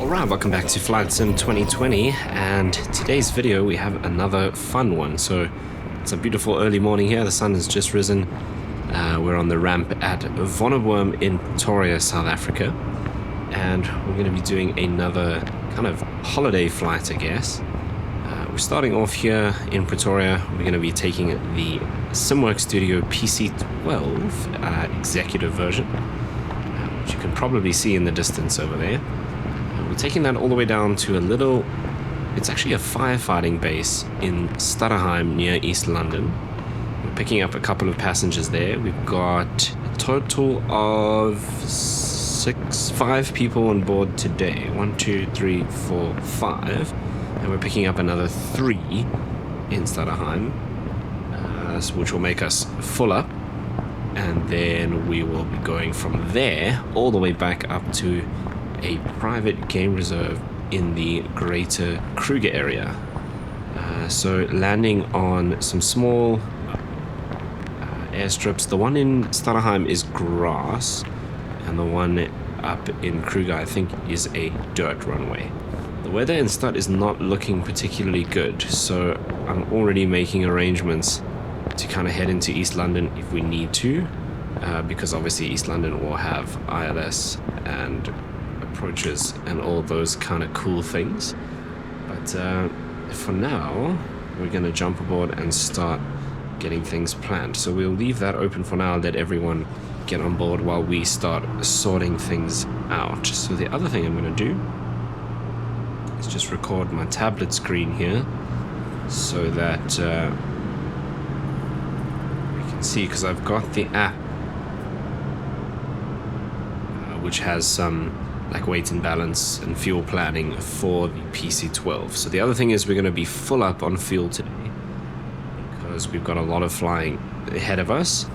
Alright, welcome back to FlightSim 2020, and today's video we have another fun one. So it's a beautiful early morning here, the sun has just risen. We're on the ramp at Vonneboom in Pretoria, South Africa, and we're going to be doing another kind of holiday flight, I guess. We're starting off here in Pretoria. We're going to be taking the SimWorks Studio PC-12 executive version, which you can probably see in the distance over there. We're taking that all the way down to a little, it's actually a firefighting base in Stutterheim near East London. We're picking up a couple of passengers there. We've got a total of 5 people on board today. 1, 2, 3, 4, 5. And we're picking up another 3 in Stutterheim, which will make us full up. And then we will be going from there all the way back up to a private game reserve in the greater Kruger area. So landing on some small airstrips. The one in Stutterheim is grass, and the one up in Kruger I think is a dirt runway. The weather in Stut is not looking particularly good, so I'm already making arrangements to kind of head into East London if we need to, because obviously East London will have ILS and approaches and all those kind of cool things. But for now we're going to jump aboard and start getting things planned. So we'll leave that open for now, let everyone get on board while we start sorting things out. So the other thing I'm going to do is just record my tablet screen here so that we can see, because I've got the app which has some like weight and balance and fuel planning for the PC-12. So the other thing is we're going to be full up on fuel today because we've got a lot of flying ahead of us,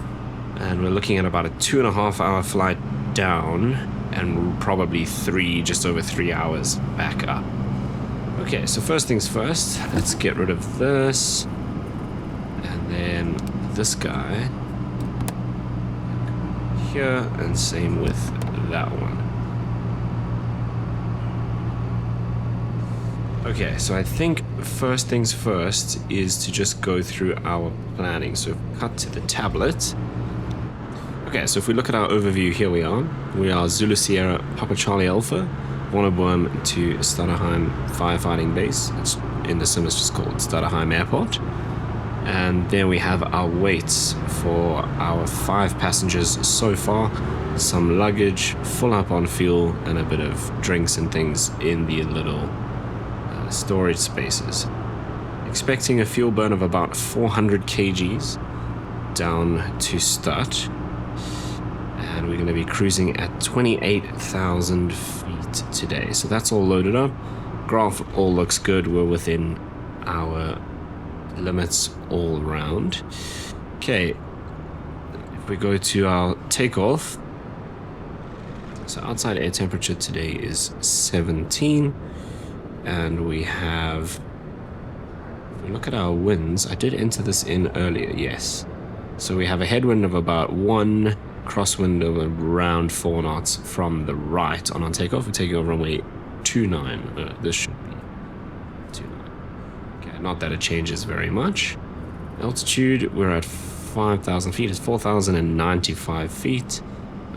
and we're looking at about a 2.5 hour flight down and probably just over 3 hours back up. Okay, so first things first, let's get rid of this, and then this guy here, and same with that one. Okay, so I think first things first is to just go through our planning. So cut to the tablet. Okay, so if we look at our overview, here we are. We are Zulu Sierra Papa Charlie Alpha, Vonneboom to Stutterheim Firefighting Base. It's in the sim, it's just called Stutterheim Airport. And then we have our weights for our 5 passengers so far. Some luggage, full up on fuel, and a bit of drinks and things in the little storage spaces. Expecting a fuel burn of about 400 kgs down to Stut, and we're going to be cruising at 28,000 feet today. So that's all loaded up. Graph all looks good. We're within our limits all round. Okay, if we go to our takeoff, so outside air temperature today is 17. And we have, if we look at our winds, I did enter this in earlier, yes. So we have a headwind of about 1, crosswind of around 4 knots from the right on our takeoff. We're taking over runway 29. This should be 29. Okay, not that it changes very much. Altitude, we're at 5,000 feet. It's 4,095 feet.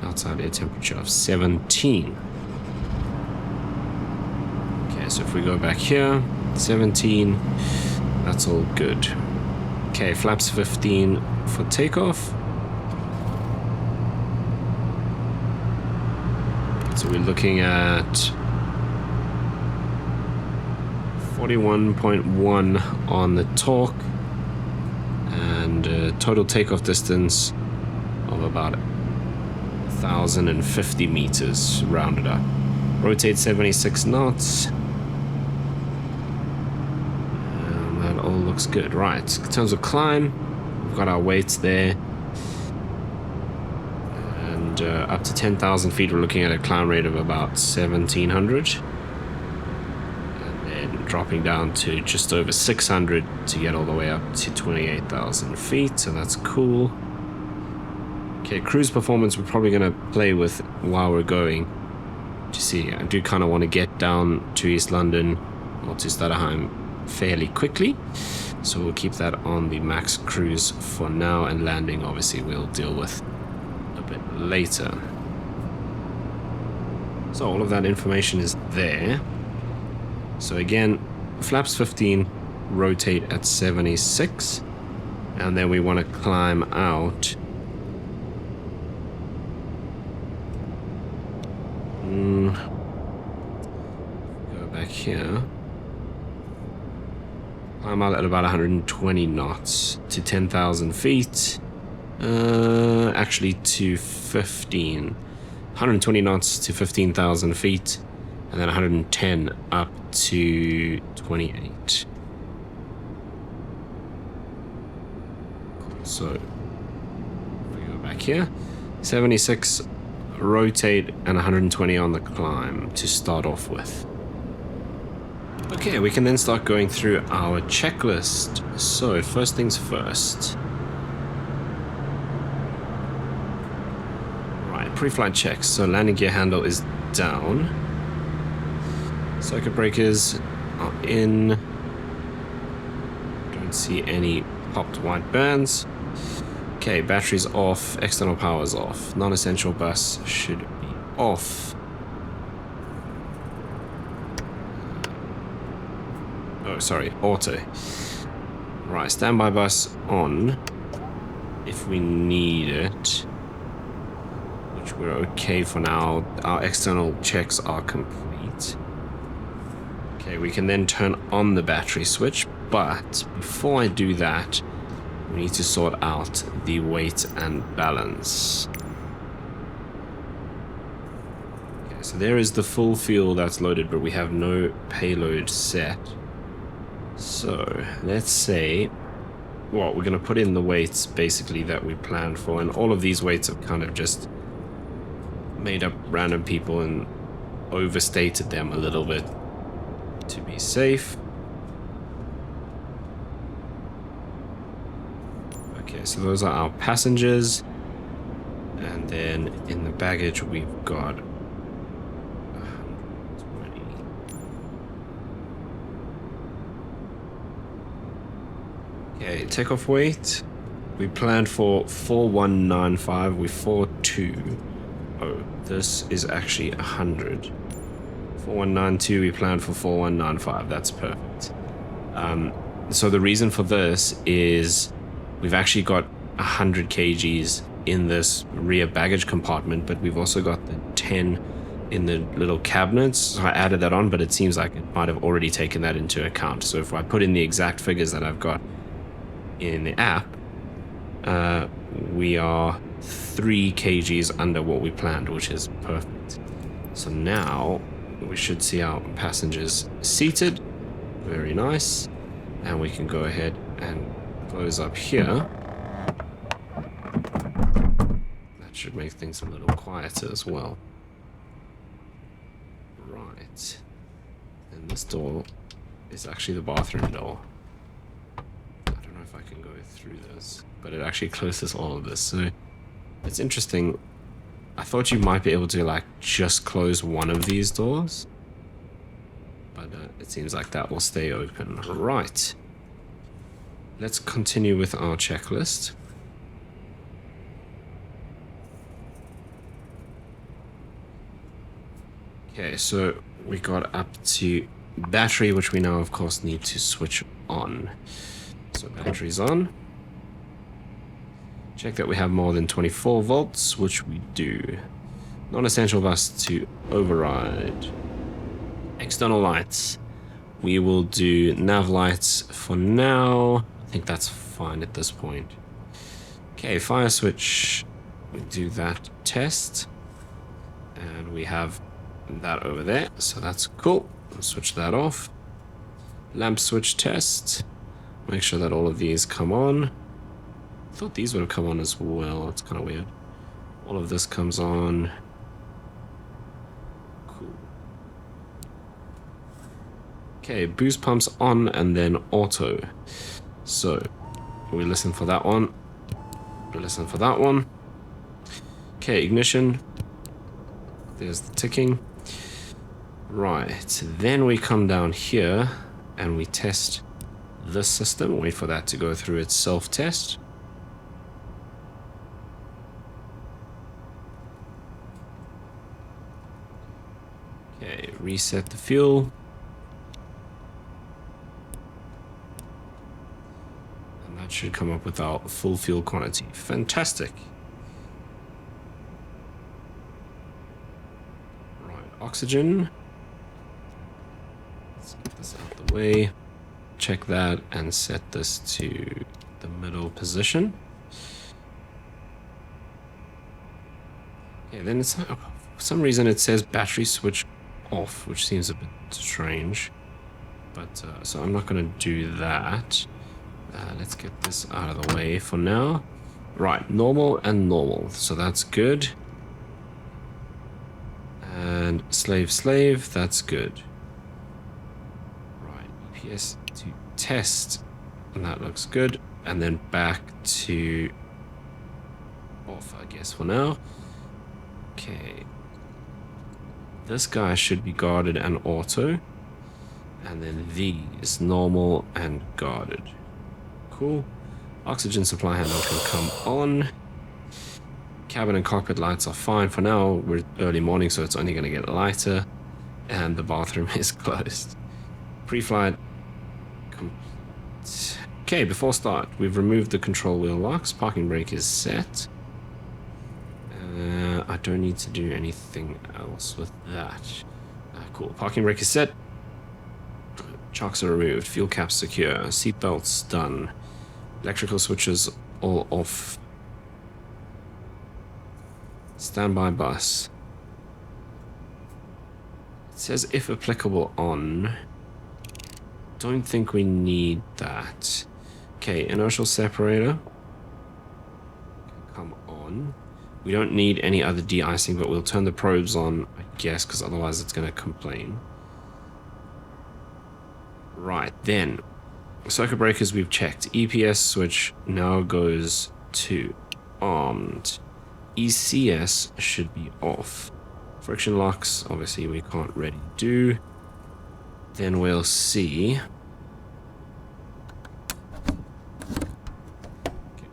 Outside air temperature of 17. So if we go back here, 17, that's all good. Okay, flaps 15 for takeoff. So we're looking at 41.1 on the torque, and total takeoff distance of about 1,050 meters rounded up. Rotate 76 knots. All looks good. Right, in terms of climb, we've got our weights there, and up to 10,000 feet we're looking at a climb rate of about 1,700, and then dropping down to just over 600 to get all the way up to 28,000 feet, so that's cool. Okay, cruise performance we're probably going to play with while we're going. you see, I do kind of want to get down to East London or to Stutterheim fairly quickly. So we'll keep that on the max cruise for now, and landing obviously we'll deal with a bit later. So all of that information is there. So again, flaps 15, rotate at 76, and then we want to climb out. Go back here. Climb out at about 120 knots to 10,000 feet. Actually to 120 knots to 15,000 feet, and then 110 up to 28. So if we go back here, 76 rotate and 120 on the climb to start off with. Okay, we can then start going through our checklist. So first things first. Right, pre-flight checks. So landing gear handle is down. Circuit breakers are in. Don't see any popped white bands. Okay, batteries off, external power's off. Non-essential bus should be off. Oh, sorry, auto. Right, standby bus on if we need it, which we're okay for now. Our external checks are complete. Okay, we can then turn on the battery switch, but before I do that, we need to sort out the weight and balance. Okay, so there is the full fuel that's loaded, but we have no payload set. So let's say, well, we're going to put in the weights basically that we planned for, and all of these weights have kind of just made up random people and overstated them a little bit to be safe. Okay, so those are our passengers, and then in the baggage we've got 120. Okay, takeoff weight. We planned for 4195. We 42. Oh, this is actually 100. 4192. We planned for 4195. That's perfect. So the reason for this is we've actually got 100 kgs in this rear baggage compartment, but we've also got the 10 in the little cabinets. So I added that on, but it seems like it might have already taken that into account. So if I put in the exact figures that I've got in the app, we are 3 kgs under what we planned, which is perfect. So now we should see our passengers seated. Very nice. And we can go ahead and close up here. That should make things a little quieter as well. Right. And this door is actually the bathroom door. I don't know if I can go through this, but it actually closes all of this. So it's interesting. I thought you might be able to like just close one of these doors, but it seems like that will stay open. Right. Let's continue with our checklist. Okay, so we got up to battery, which we now of course need to switch on. So battery's on. Check that we have more than 24 volts, which we do. Non-essential bus to override. External lights. We will do nav lights for now. I think that's fine at this point. Okay, fire switch. We do that test. And we have that over there, so that's cool. We'll switch that off. Lamp switch test. Make sure that all of these come on. I thought these would have come on as well. It's kind of weird. All of this comes on. Cool. Okay, boost pumps on and then auto. So we listen for that one. We listen for that one. Okay, ignition. There's the ticking. Right, then we come down here and we test this system. Wait for that to go through its self-test. Okay, reset the fuel. And that should come up with our full fuel quantity. Fantastic. Right, oxygen. Let's get this out the way. Check that and set this to the middle position. Okay, then it's for some reason it says battery switch off, which seems a bit strange. But so I'm not going to do that. Let's get this out of the way for now. Right, normal and normal, so that's good. And slave, that's good. Right, EPS to test, and that looks good. And then back to off, I guess, for now. Okay. This guy should be guarded and auto. And then these, normal and guarded. Cool. Oxygen supply handle can come on. Cabin and cockpit lights are fine for now. We're early morning, so it's only going to get lighter. And the bathroom is closed. Pre-flight complete. Okay, before start, we've removed the control wheel locks. Parking brake is set. I don't need to do anything else with that. Cool. Parking brake is set. Chocks are removed. Fuel caps secure. Seatbelts done. Electrical switches all off. Standby bus. It says if applicable on. Don't think we need that. Okay, inertial separator. Come on. We don't need any other de-icing, but we'll turn the probes on, I guess, because otherwise it's going to complain. Right, then. Circuit breakers we've checked. EPS switch now goes to armed. ECS should be off. Friction locks, obviously we can't really do. Then we'll see. Okay,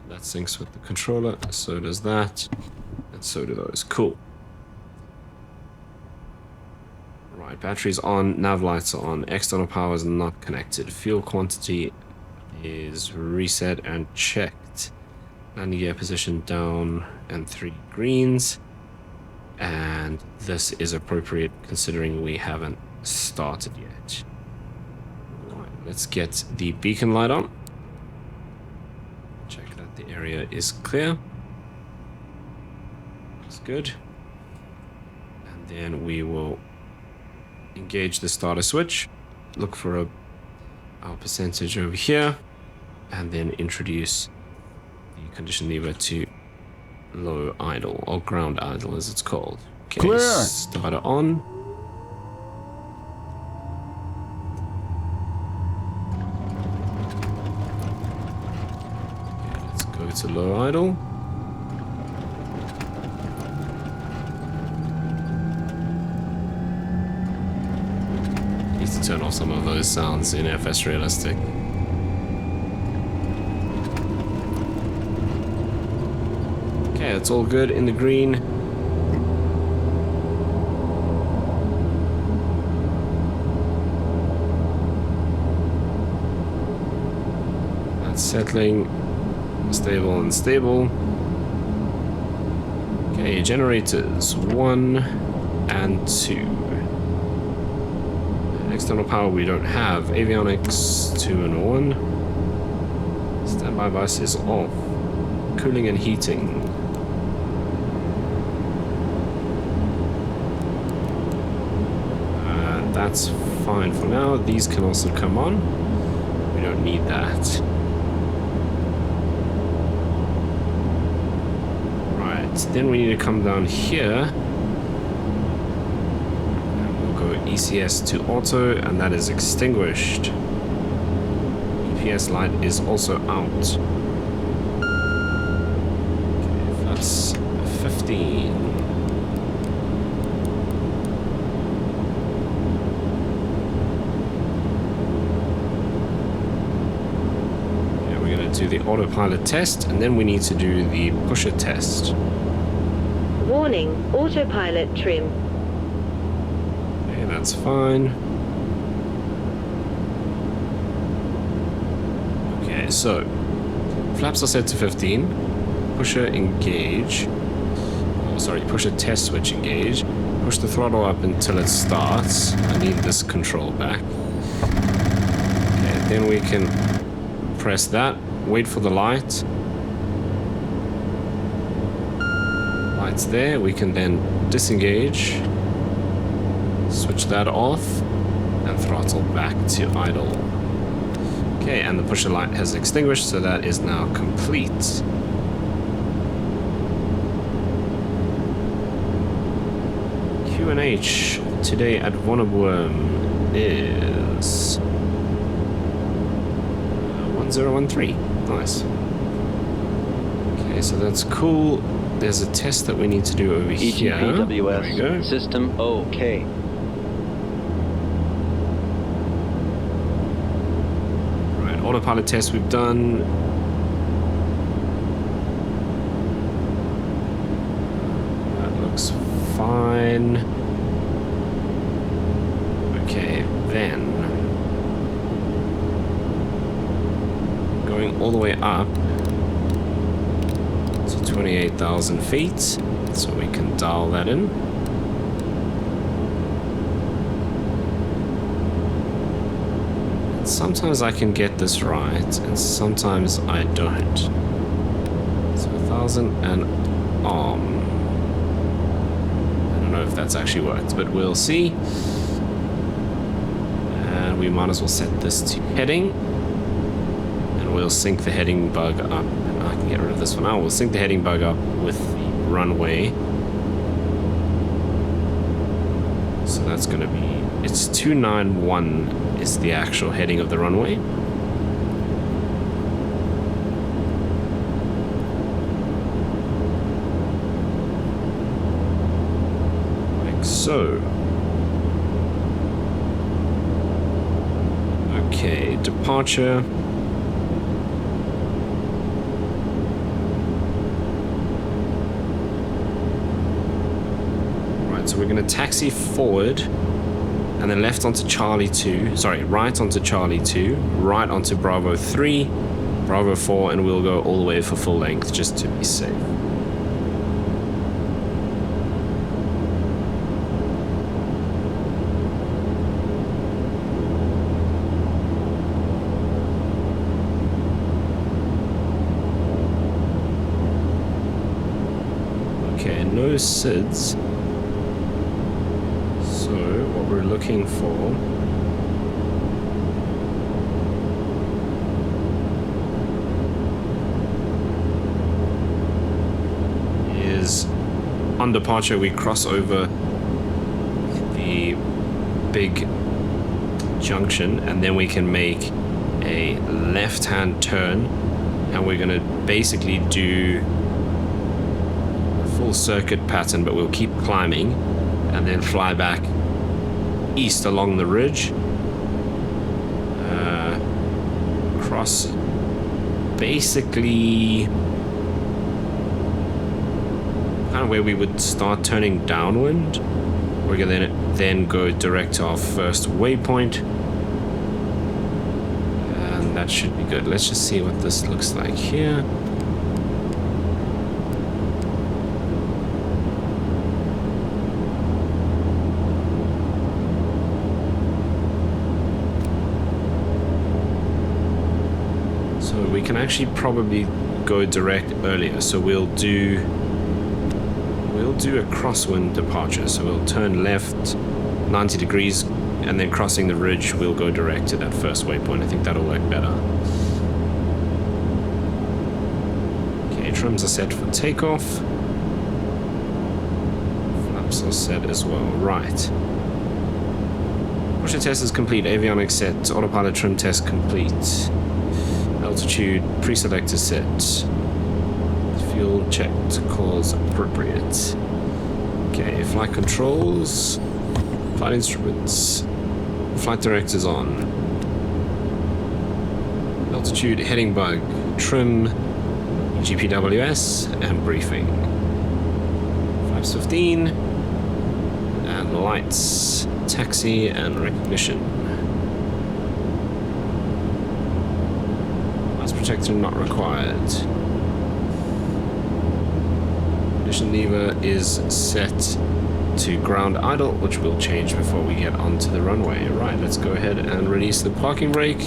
that syncs with the controller, so does that. And so do those. Cool. Right, batteries on, nav lights are on, external power is not connected. Fuel quantity is reset and checked. Landing gear position down and 3 greens. And this is appropriate considering we haven't started yet. Right, let's get the beacon light on. Check that the area is clear. Looks good. And then we will engage the starter switch, look for our percentage over here, and then introduce the condition lever to low idle, or ground idle as it's called. Okay, clear. Starter on. Okay, let's go to low idle. To turn off some of those sounds in FS Realistic. Okay, it's all good in the green. That's settling. Stable and stable. Okay, generators 1 and 2. External power we don't have. Avionics 2 and 1. Standby bus is off. Cooling and heating. That's fine for now. These can also come on. We don't need that. Right, then we need to come down here. ECS to auto, and that is extinguished. EPS light is also out. Okay, that's 15. do the autopilot test, and then we need to do the pusher test. Warning, autopilot trim. Okay, that's fine. Okay, so flaps are set to 15. Pusher engage. Oh, sorry, pusher test switch engage. Push the throttle up until it starts. I need this control back. Okay, then we can press that. Wait for the light. Light's there. We can then disengage. Switch that off. And throttle back to idle. Okay, and the pusher light has extinguished, so that is now complete. Q&H today at Vonneburg is 1013. Nice. Okay, so that's cool. There's a test that we need to do over here. ETPWS there we go. system OK. Right, autopilot test we've done. That looks fine. Okay, then going all the way up to 28,000 feet, so we can dial that in. Sometimes I can get this right, and sometimes I don't. So 1,000 and arm. I don't know if that's actually worked, but we'll see. And we might as well set this to heading. And we'll sync the heading bug up. And I can get rid of this for now. We'll sync the heading bug up with the runway. So that's going to be... It's 291 is the actual heading of the runway. Like so. Okay, departure. Right, so we're going to taxi forward. And then left onto Charlie 2, sorry, right onto Charlie 2, right onto Bravo 3, Bravo 4, and we'll go all the way for full length just to be safe. Okay, no SIDS. We're looking for is on departure we cross over the big junction and then we can make a left-hand turn and we're going to basically do a full circuit pattern, but we'll keep climbing and then fly back east along the ridge, cross basically kind of where we would start turning downwind. We're gonna then go direct to our first waypoint, and that should be good. Let's just see what this looks like here. We can actually probably go direct earlier, so we'll do a crosswind departure. So we'll turn left 90 degrees and then crossing the ridge we'll go direct to that first waypoint. I think that'll work better. Okay, trims are set for takeoff. Flaps are set as well. Right. Pusher test is complete. Avionics set. Autopilot trim test complete. Altitude pre-selector set. Fuel checked. Cause appropriate. Okay, flight controls. Flight instruments. Flight directors on. Altitude heading bug. trim, GPWS, and briefing. Flaps 15, and lights, taxi, and recognition. Lights protector not required. Ignition lever is set to ground idle, which will change before we get onto the runway. Right, let's go ahead and release the parking brake.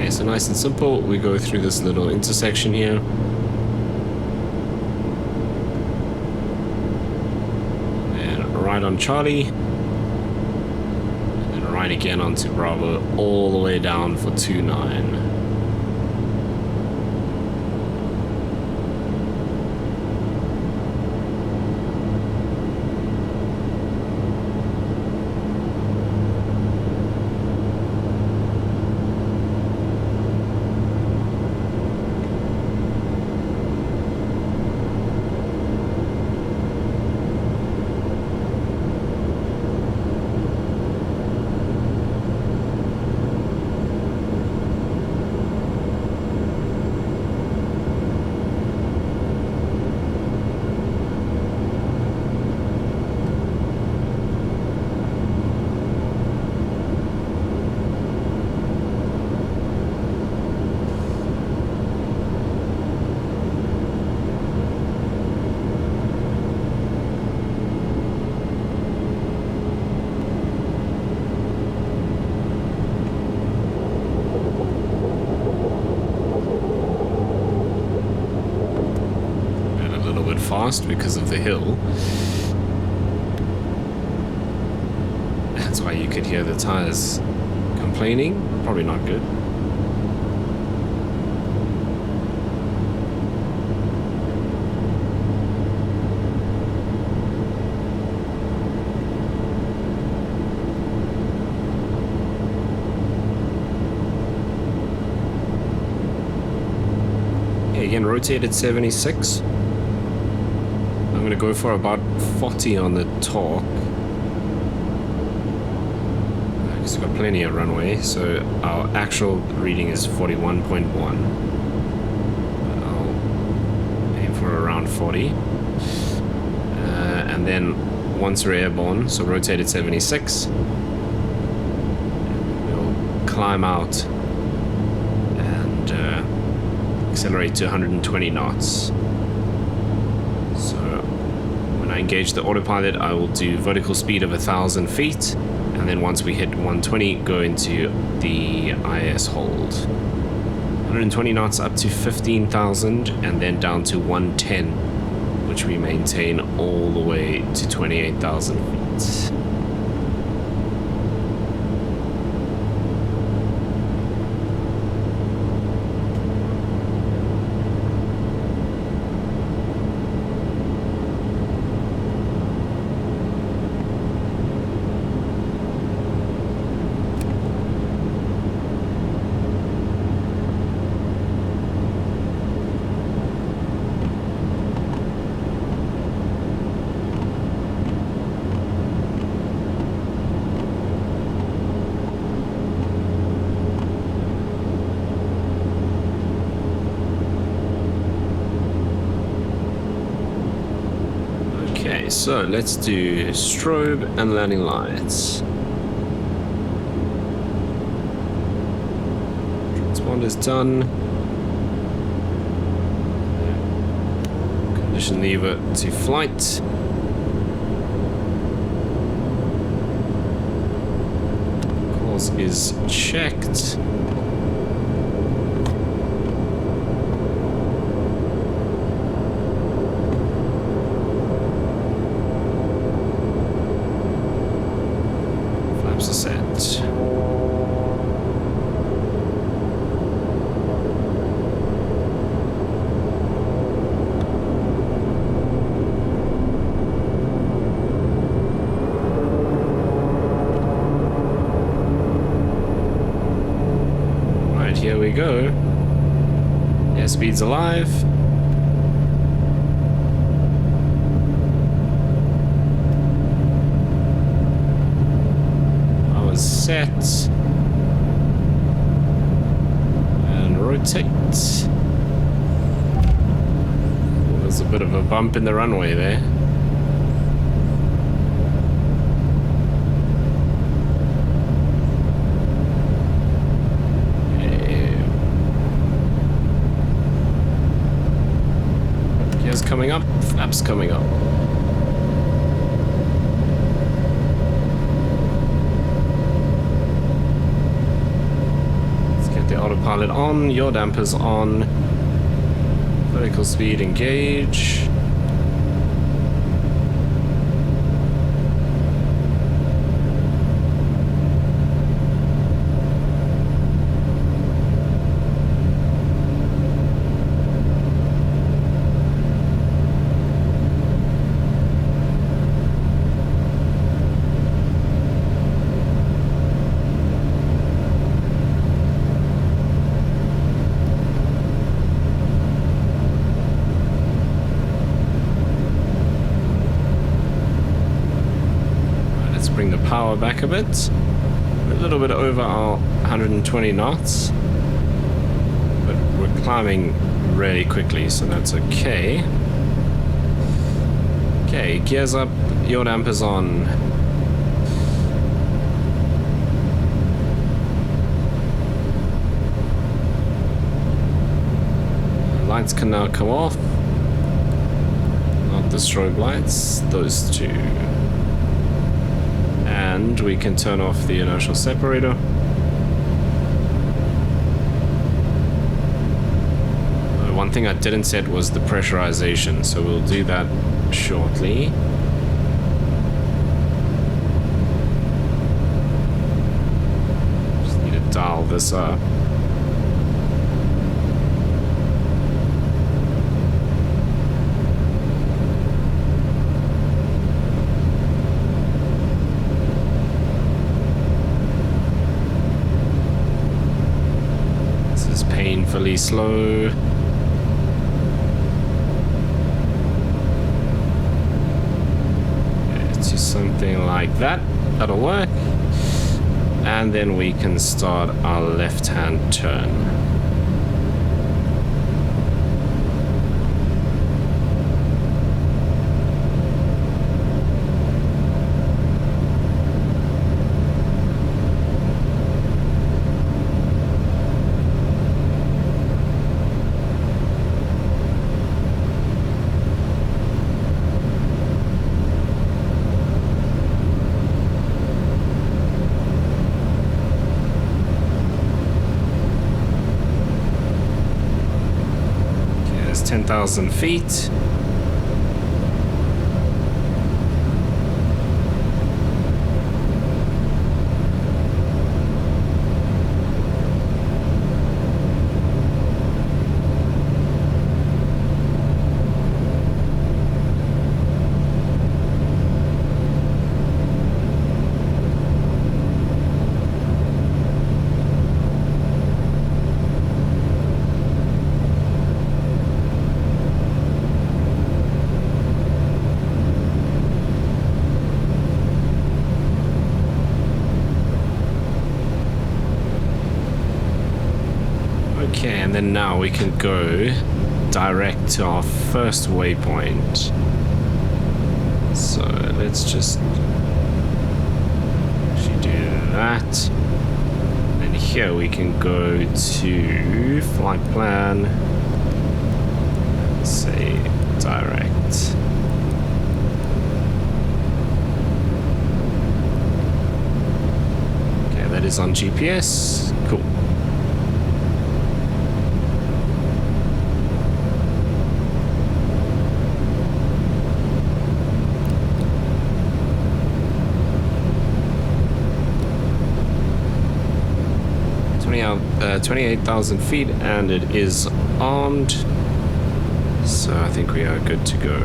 So nice and simple, we go through this little intersection here. And right on Charlie. And then right again onto Bravo, all the way down for 29. Fast because of the hill. That's why you could hear the tires complaining. Probably not good. Okay, again, rotated 76. I'm going to go for about 40 on the torque because we've got plenty of runway, so our actual reading is 41.1. I'll aim for around 40. And then once we're airborne, so rotated 76, we'll climb out and accelerate to 120 knots. I engage the autopilot, I will do vertical speed of 1,000 feet, and then once we hit 120, go into the IS hold. 120 knots up to 15,000, and then down to 110, which we maintain all the way to 28,000 feet. So let's do strobe and landing lights. Transponder's done. Condition lever to flight. controls is checked. Flaps are set. Here we go. Airspeed's alive. Power's set. And rotate. Oh, there's a bit of a bump in the runway there. Coming up, flaps coming up. Let's get the autopilot on, yaw dampers on, vertical speed engage. Bring the power back a bit. We're a little bit over our 120 knots, but we're climbing really quickly, so that's okay. Okay, gears up, yaw dampers on. Lights can now come off. Not the strobe lights, those two. And we can turn off the inertial separator. One thing I didn't set was the pressurization, so we'll do that shortly. Just need to dial this up. Painfully slow. Let's do something like that. That'll work. And then we can start our left-hand turn. Okay, that's 10,000 feet. Okay, and then now we can go direct to our first waypoint. So let's just actually do that. And here we can go to flight plan, and say direct. Okay, that is on GPS. Cool. Out 28,000 feet, and it is armed, so I think we are good to go.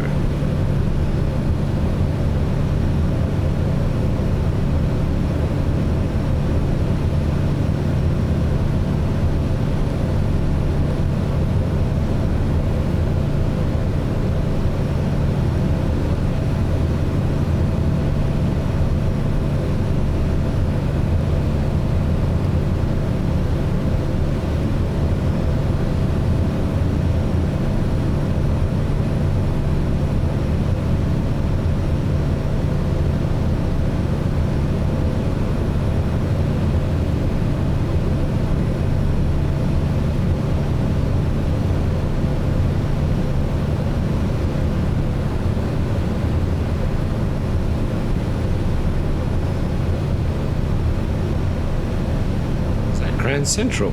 Grand Central.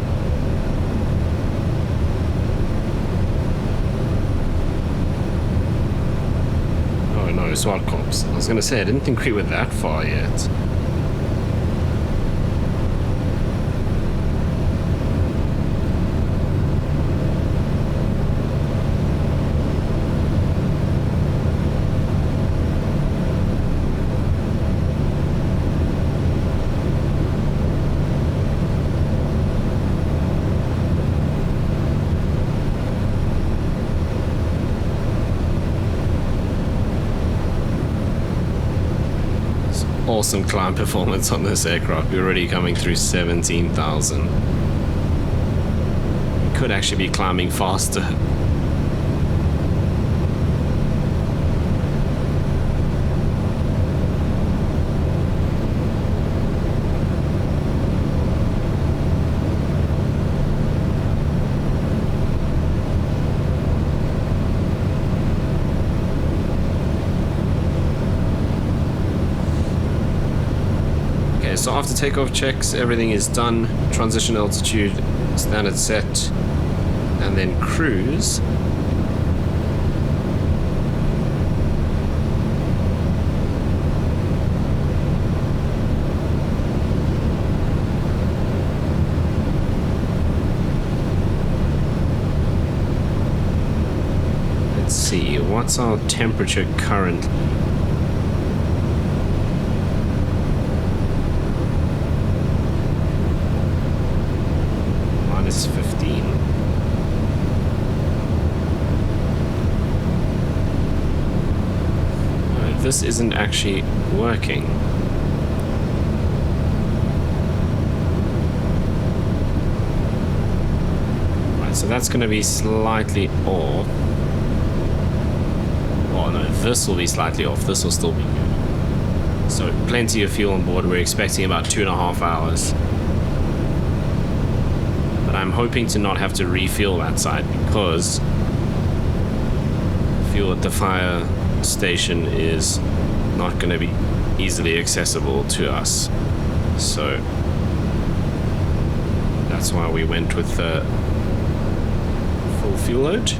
Oh no, SWAT cops. I was gonna say, I didn't think we were that far yet. Awesome climb performance on this aircraft. We're already coming through 17,000. We could actually be climbing faster. So after takeoff checks, everything is done. Transition altitude, standard set, and then cruise. Let's see, what's our temperature currently? Minus 15. Oh, this isn't actually working. Right, so that's going to be slightly off. Oh no, this will be slightly off. This will still be good. So plenty of fuel on board. We're expecting about 2.5 hours. But I'm hoping to not have to refuel that side because fuel at the fire station is not going to be easily accessible to us. So that's why we went with the full fuel load.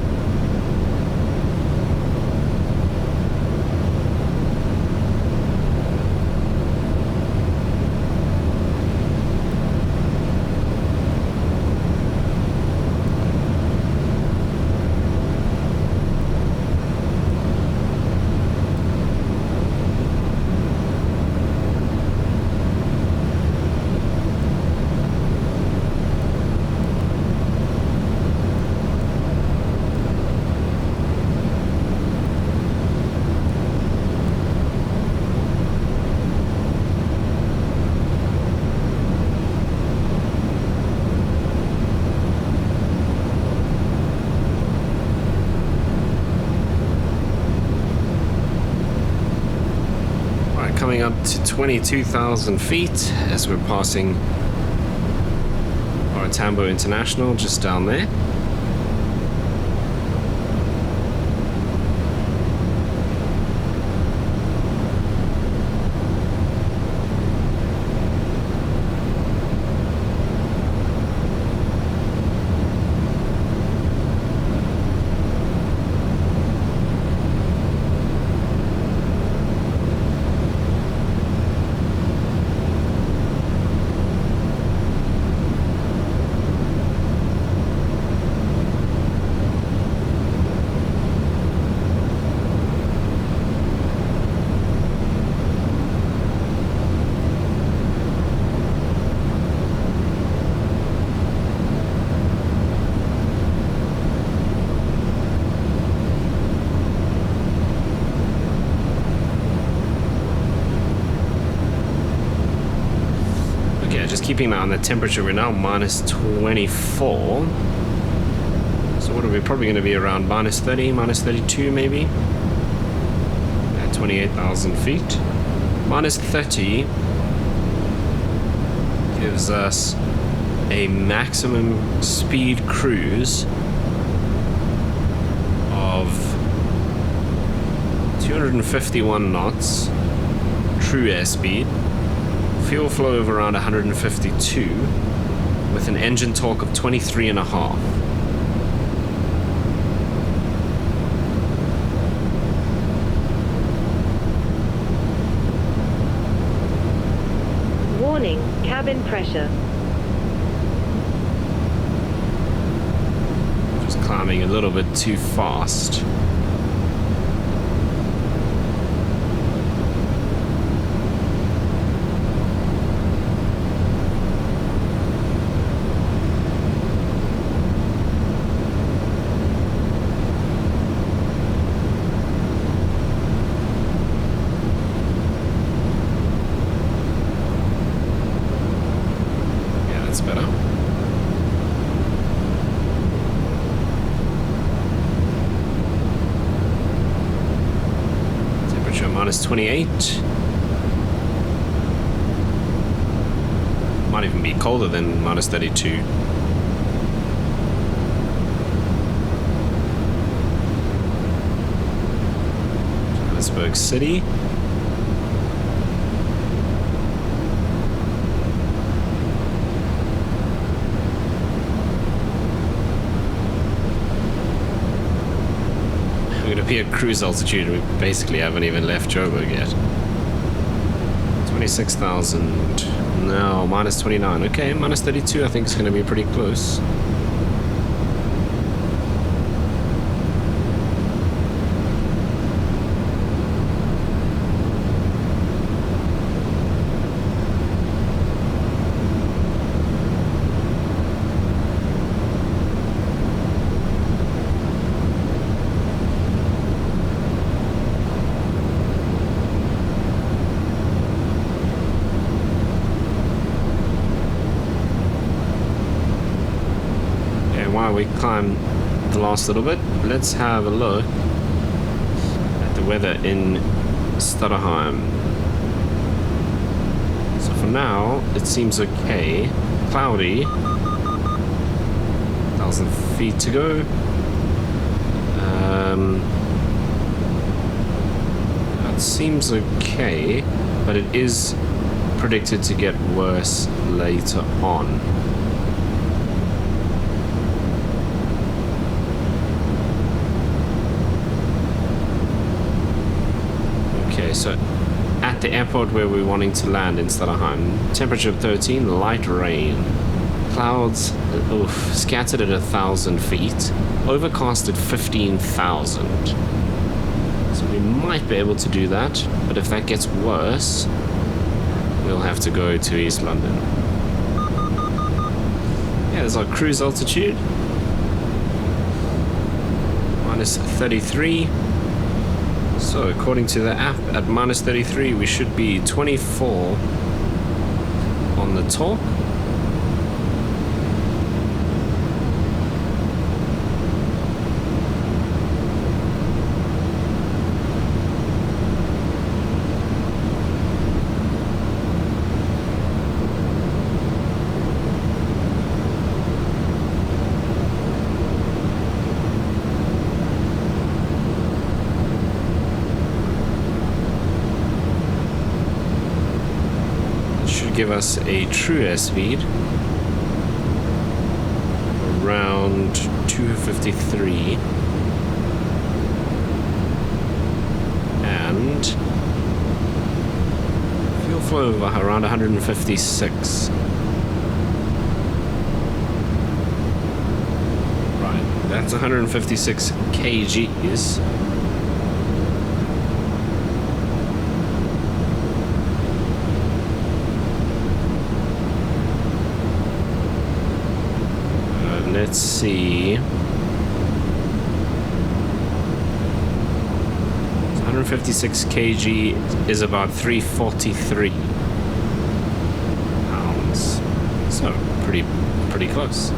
Coming up to 22,000 feet as we're passing Tambo International just down there. keeping an eye on the temperature, we're now minus 24. So what are we probably going to be around minus 30, minus 32 maybe? At 28,000 feet. Minus 30 gives us a maximum speed cruise of 251 knots, true airspeed, fuel flow of around 152, with an engine torque of 23.5. Warning, cabin pressure. Just climbing a little bit too fast. Minus 28. Might even be colder than minus 32. Johannesburg City. We're going to be at cruise altitude. We basically haven't even left Joburg yet. 26,000. No, minus 29. Okay, minus 32 I think is going to be pretty close. While we climb the last little bit, let's have a look at the weather in Stutterheim. So for now, it seems okay. Cloudy. 1,000 feet to go. That seems okay, but it is predicted to get worse later on. So at the airport where we're wanting to land in Stutterheim, temperature 13, light rain, clouds scattered at 1,000 feet, overcast at 15,000. So we might be able to do that, but if that gets worse, we'll have to go to East London. Yeah, there's our cruise altitude. Minus 33. So according to the app, at minus 33 we should be 24 on the torque. Give us a true airspeed around 253 and fuel flow of around 156. Right, that's 156 kgs. Let's see. 156 kg is about 343 pounds. So, pretty close.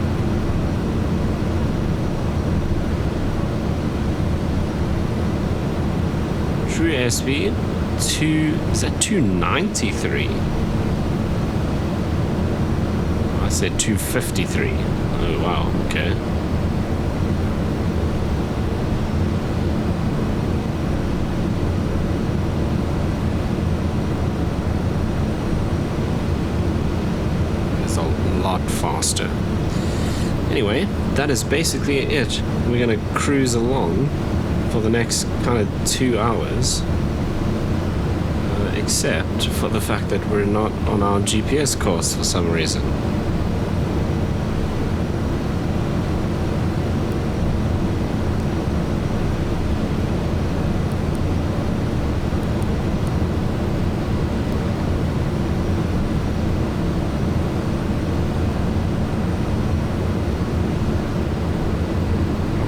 True airspeed, is that 293? I said 253. Oh wow, okay. That's a lot faster. Anyway, that is basically it. We're gonna cruise along for the next kind of 2 hours, except for the fact that we're not on our GPS course for some reason.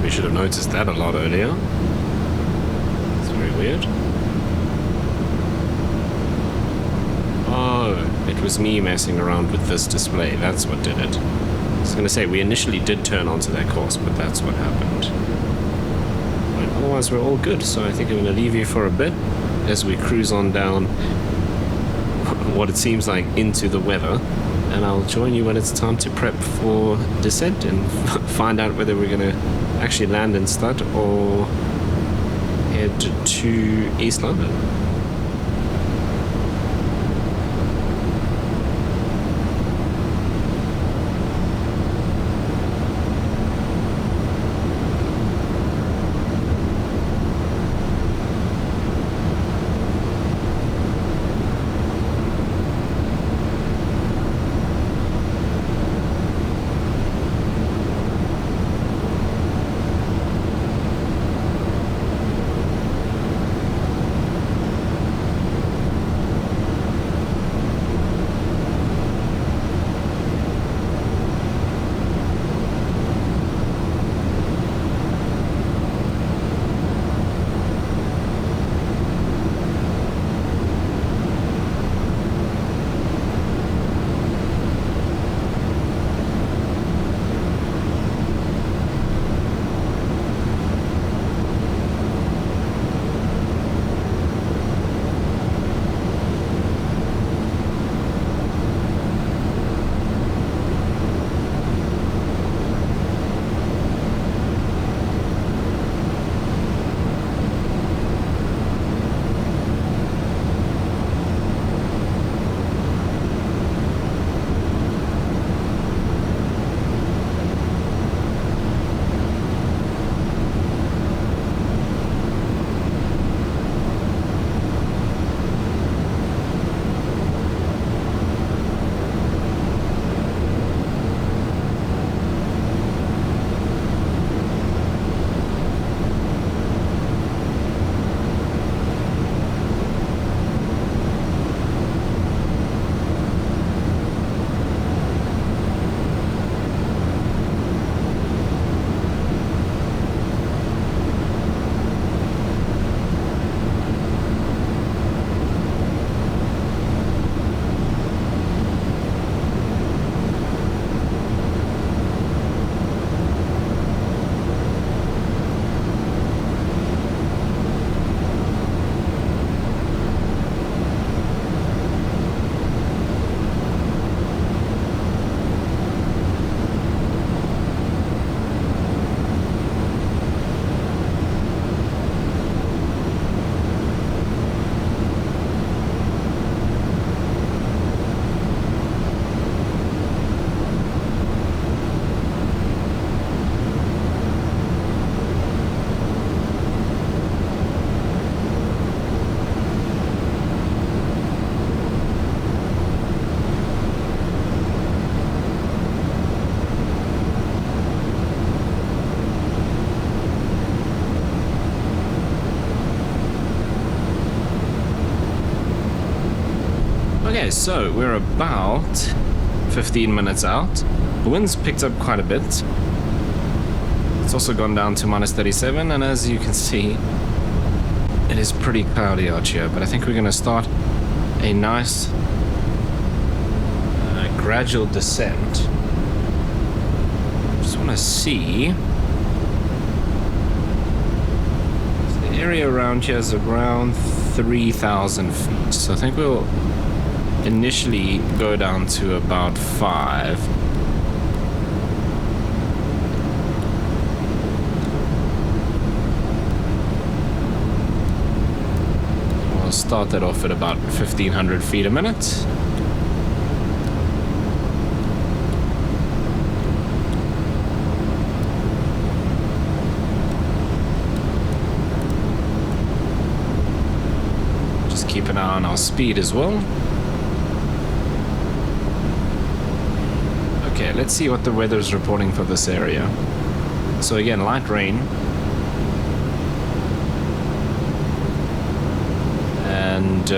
We should have noticed that a lot earlier. Weird. Oh, it was me messing around with this display. That's what did it. I was going to say, we initially did turn onto that course, but that's what happened. Right, otherwise, we're all good. So I think I'm going to leave you for a bit as we cruise on down what it seems like into the weather. And I'll join you when it's time to prep for descent and find out whether we're going to actually land in Stud or head to East London. Okay, so we're about 15 minutes out. The wind's picked up quite a bit. It's also gone down to minus 37, and as you can see, it is pretty cloudy out here, but I think we're going to start a nice gradual descent. Just want to see. So the area around here is around 3,000 feet. So I think we'll initially go down to about 5. We'll start that off at about 1,500 feet a minute. Keep an eye on our speed as well. Okay, let's see what the weather is reporting for this area. So again, light rain. And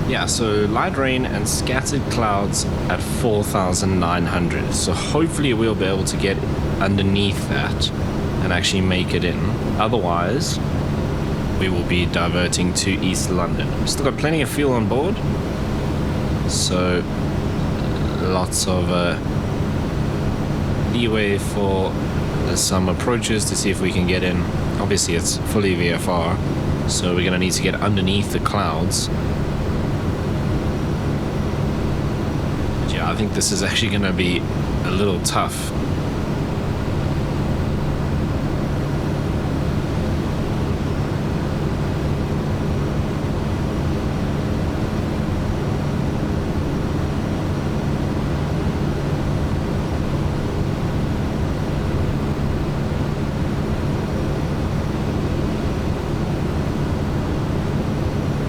yeah, so light rain and scattered clouds at 4,900. So hopefully we'll be able to get underneath that and actually make it in. Otherwise, we will be diverting to East London. Still got plenty of fuel on board. So lots of leeway for some approaches to see if we can get in. Obviously it's fully VFR, so we're going to need to get underneath the clouds. I think this is actually going to be a little tough.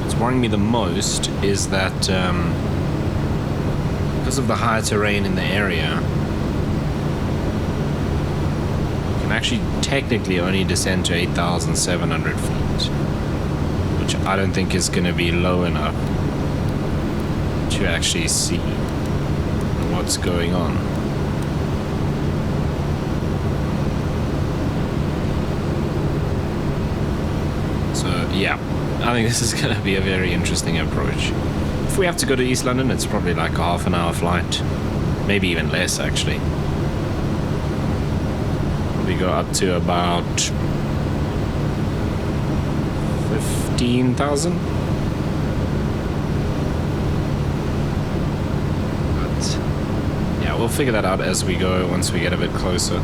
What's worrying me the most is that because of the high terrain in the area, you can actually technically only descend to 8,700 feet, which I don't think is going to be low enough to actually see what's going on. So yeah, I think this is going to be a very interesting approach. If we have to go to East London, it's probably like a half-an-hour flight. Maybe even less, actually. We go up to about 15,000. But yeah, we'll figure that out as we go once we get a bit closer.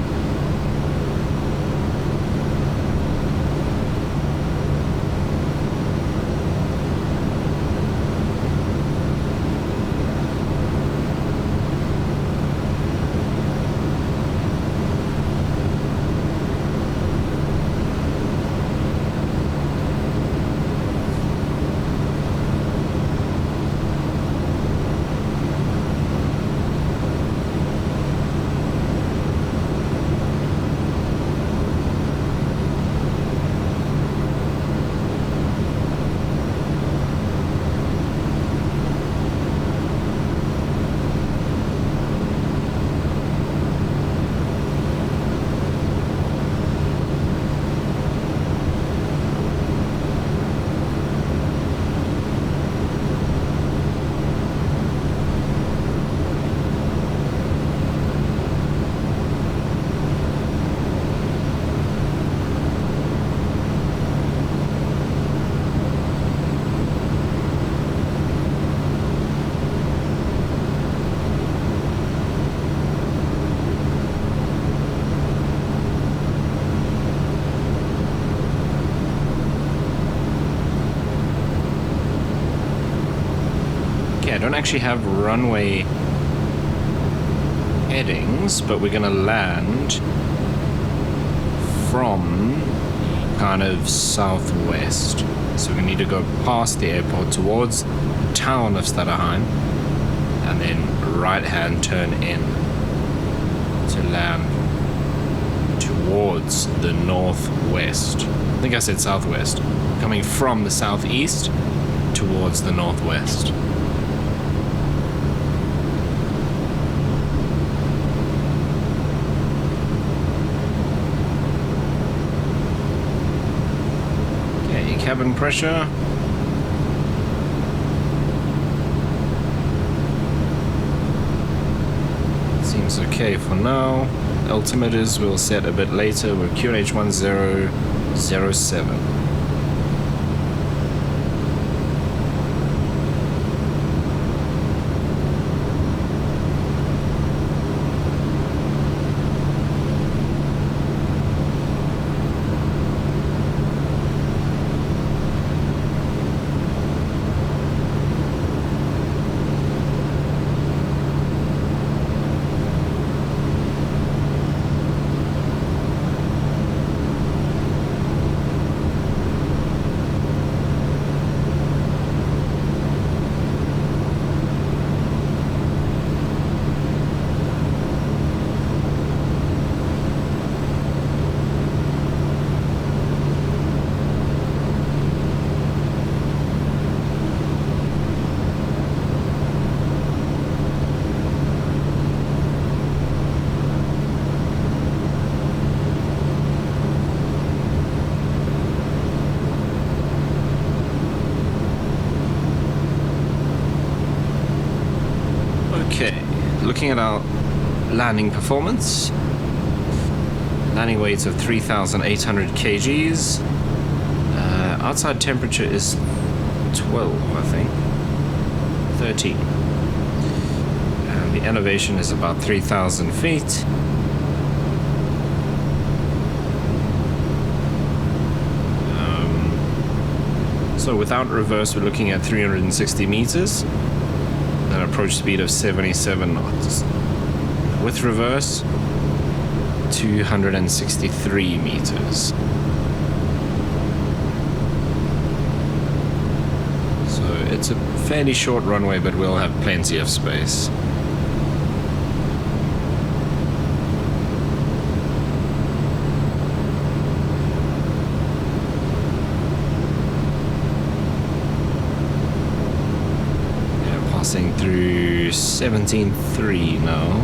I don't actually have runway headings, but we're going to land from kind of southwest. So we need to go past the airport towards the town of Stadterheim and then right-hand turn in to land towards the northwest. I think I said southwest. Coming from the southeast towards the northwest. Okay, cabin pressure. Seems okay for now. Altimeters we'll set a bit later. We're QNH 1007. Okay, looking at our landing performance. Landing weights of 3,800 kgs. Outside temperature is 12, I think. 13. And the elevation is about 3,000 feet. So without reverse, we're looking at 360 meters. An approach speed of 77 knots. With reverse, 263 meters. So it's a fairly short runway, but we'll have plenty of space. Passing through 17.3 now.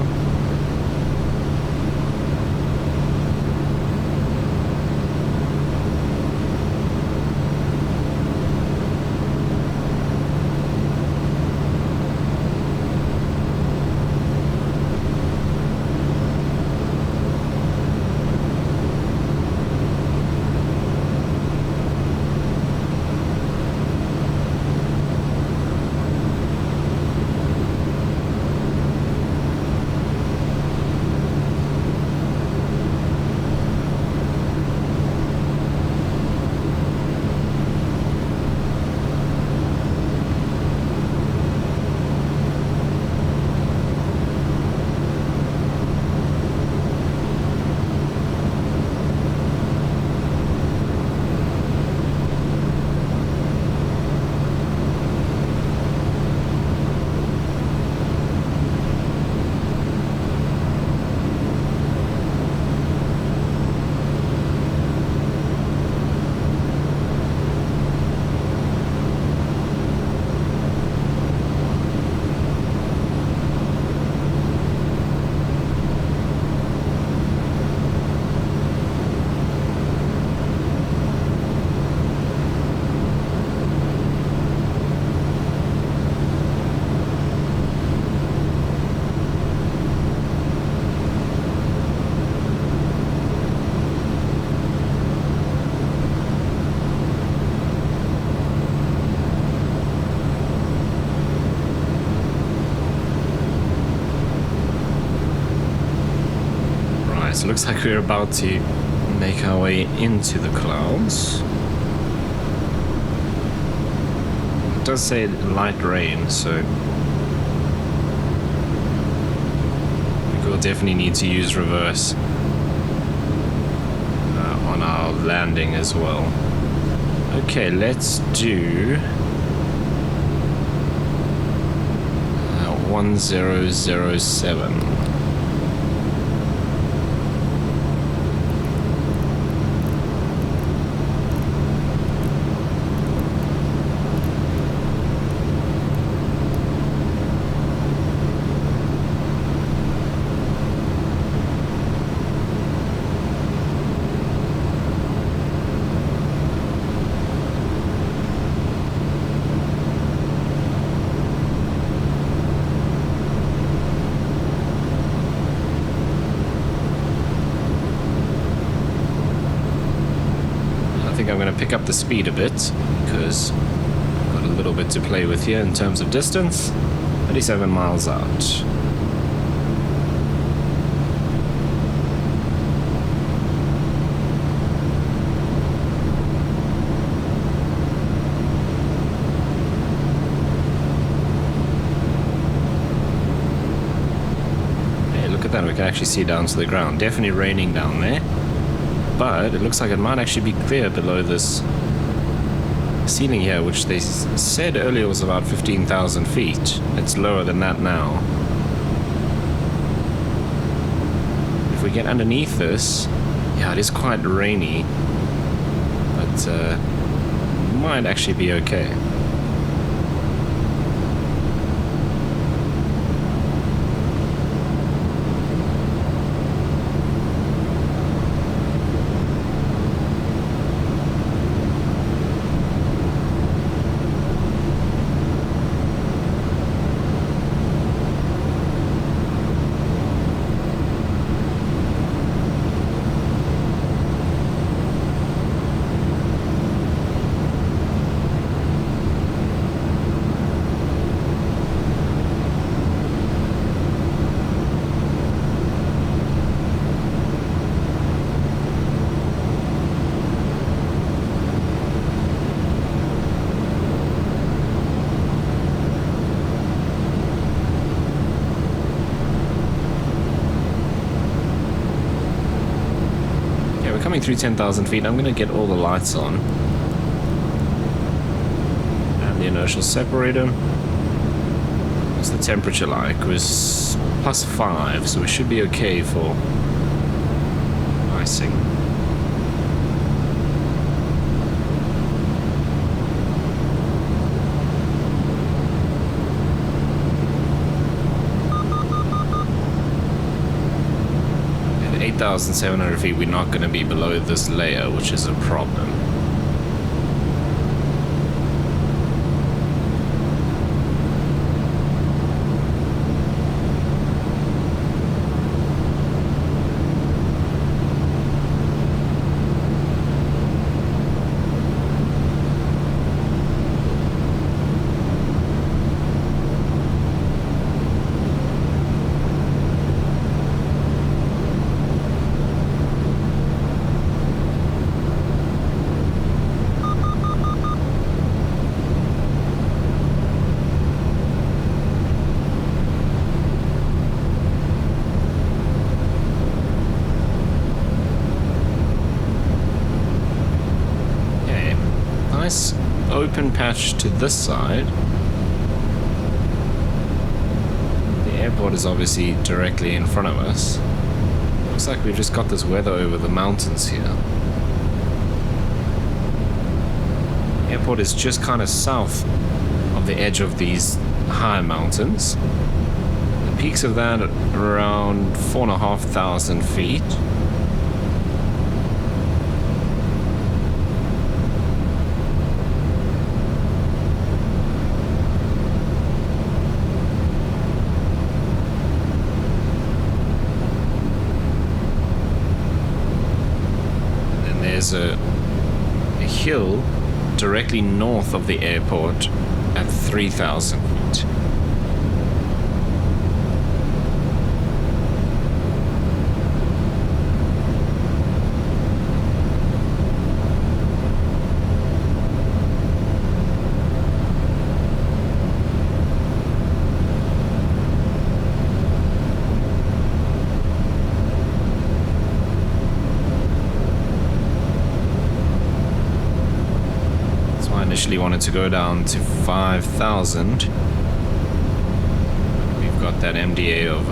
So it looks like we're about to make our way into the clouds. It does say light rain, so we will definitely need to use reverse on on our landing as well. Okay, let's do 1007. I'm going to pick up the speed a bit because I've got a little bit to play with here in terms of distance. 37 miles out. Hey, look at that, we can actually see down to the ground. Definitely raining down there. But it looks like it might actually be clear below this ceiling here, which they said earlier was about 15,000 feet. It's lower than that now. If we get underneath this, yeah, it is quite rainy, but might actually be okay. Coming through 10,000 feet, I'm going to get all the lights on. And the inertial separator. What's the temperature like? It was +5, so we should be okay for icing. At 8,700 feet, we're not going to be below this layer, which is a problem. Open patch to this side. The airport is obviously directly in front of us. Looks like we've just got this weather over the mountains here. The airport is just kind of south of the edge of these high mountains. The peaks of that are around 4,500 feet. A hill directly north of the airport at 3,000 feet. Initially wanted to go down to 5,000. We've got that MDA of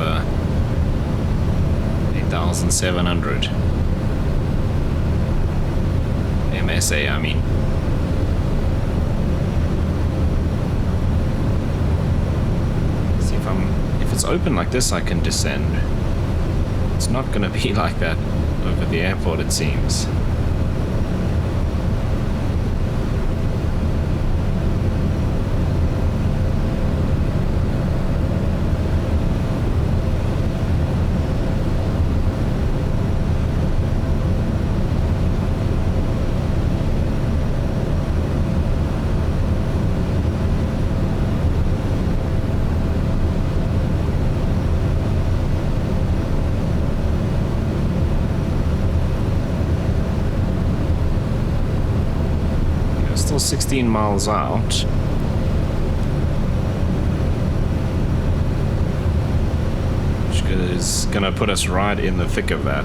8,700. MSA, I mean. See if it's open like this, I can descend. It's not gonna be like that over the airport, it seems. Still 16 miles out. Which is gonna put us right in the thick of that.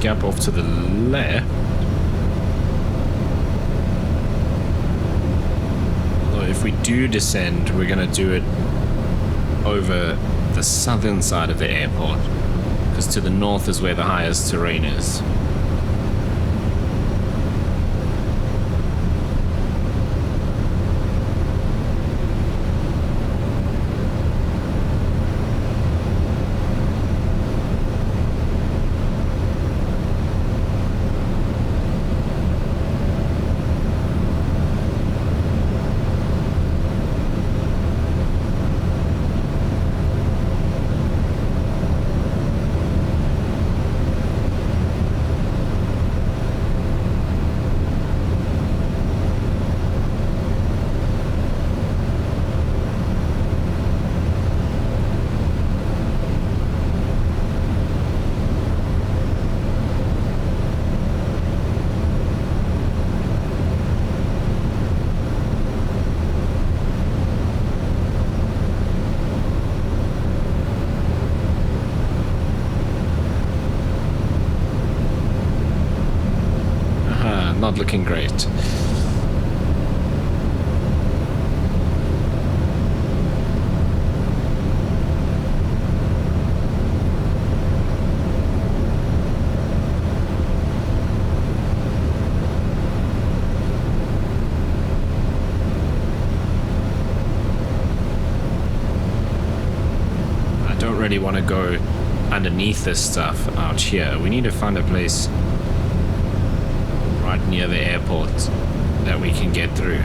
Gap off to the left. Although if we do descend, we're going to do it over the southern side of the airport, because to the north is where the highest terrain is. Not looking great. I don't really want to go underneath this stuff out here. We need to find a place right near the airport that we can get through.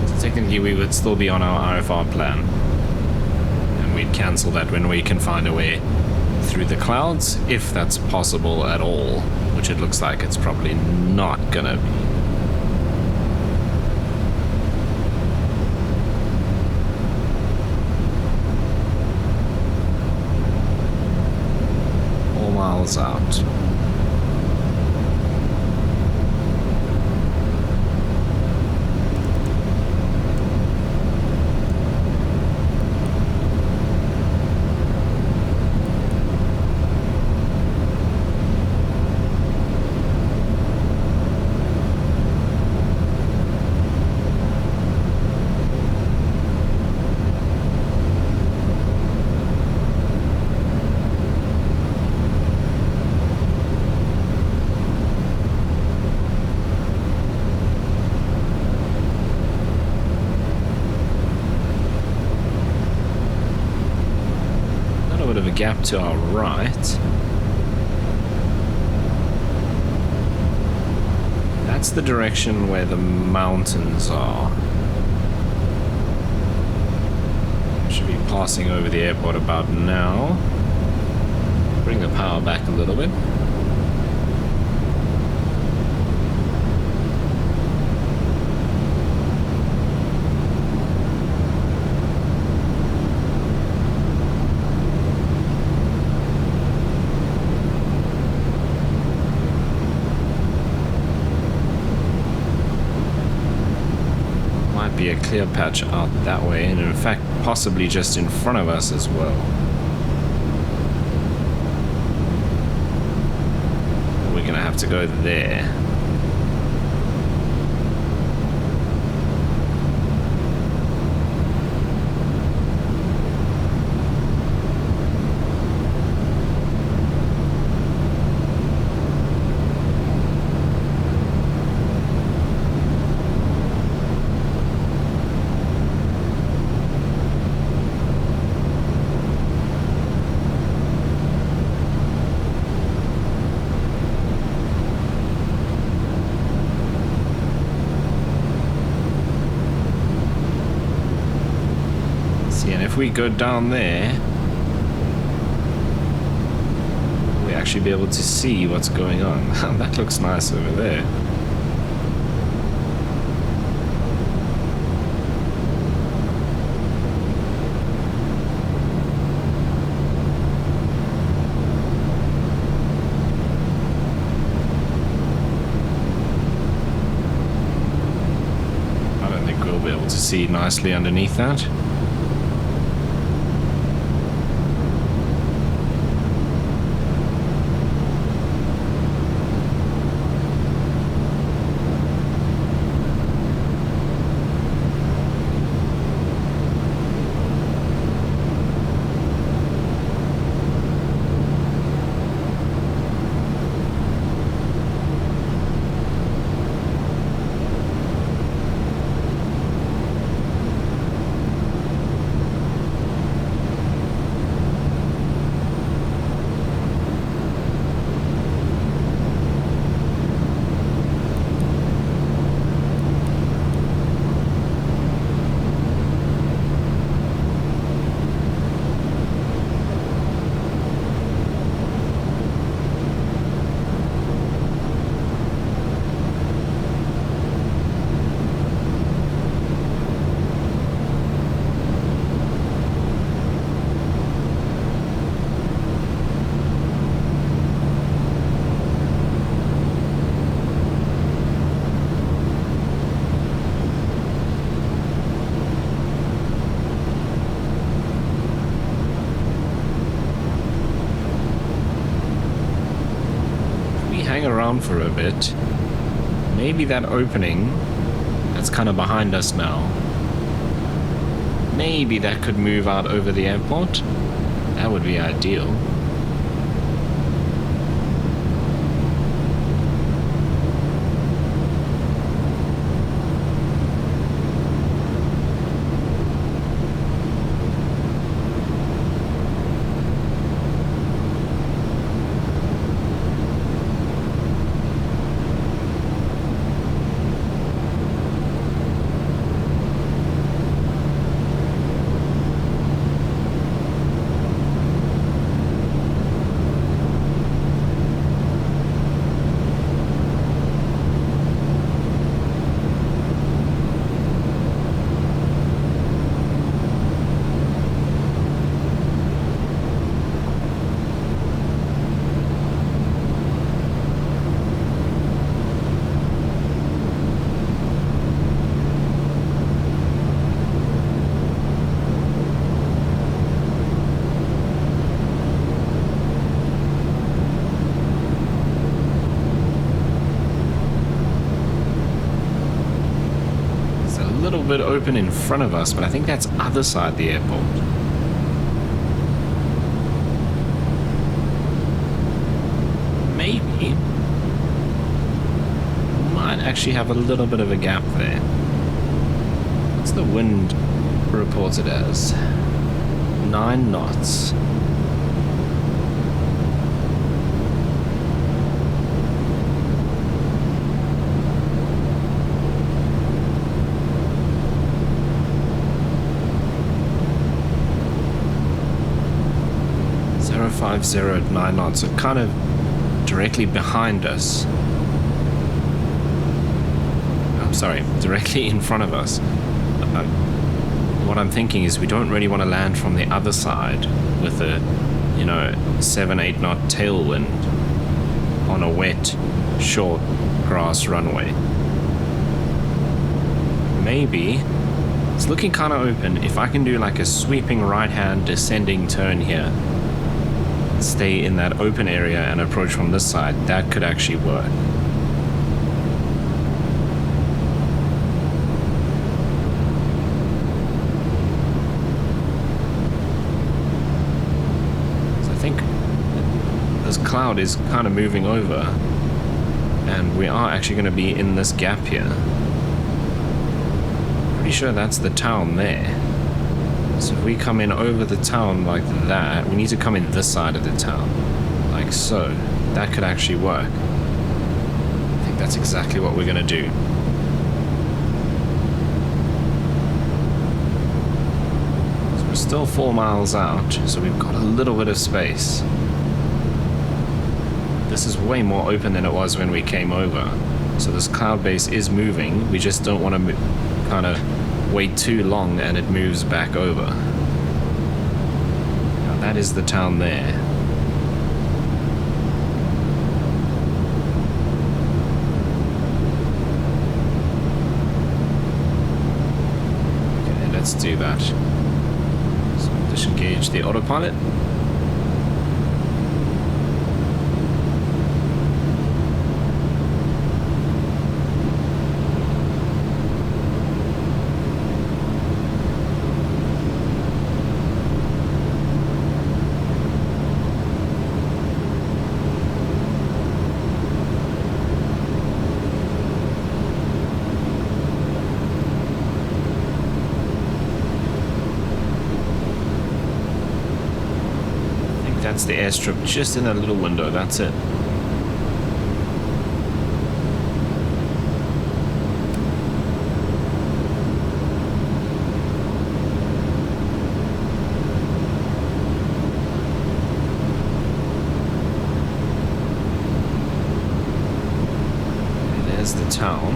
So technically we would still be on our IFR plan, and we'd cancel that when we can find a way through the clouds, if that's possible at all, which it looks like it's probably not gonna be. Miles out. Gap to our right. That's the direction where the mountains are. Should be passing over the airport about now. Bring the power back a little bit. might be a clear patch out that way, and in fact, possibly just in front of us as well. We're gonna have to go there. If we go down there, we actually be able to see what's going on. That looks nice over there. I don't think we'll be able to see nicely underneath that. Around for a bit. Maybe that opening that's kind of behind us now, maybe that could move out over the airport. That would be ideal. Bit open in front of us, but I think that's other side the airport. Maybe might actually have a little bit of a gap there. What's the wind reported as? 9 knots. at 9 knots, so kind of directly behind us. I'm sorry, directly in front of us. What I'm thinking is we don't really want to land from the other side with a, 7-8 knot tailwind on a wet, short grass runway. Maybe It's looking kind of open. If I can do like a sweeping right-hand descending turn here, stay in that open area and approach from this side, that could actually work. So I think this cloud is kind of moving over, and we are actually going to be in this gap here. Pretty sure that's the town there. So if we come in over the town like that, we need to come in this side of the town, like so. That could actually work. I think that's exactly what we're gonna do. So we're still 4 miles out, so we've got a little bit of space. This is way more open than it was when we came over. So this cloud base is moving. We just don't want to kind of wait too long and it moves back over. Now that is the town there. Okay, let's do that. So disengage the autopilot. That's the airstrip just in that little window, that's it. And there's the town.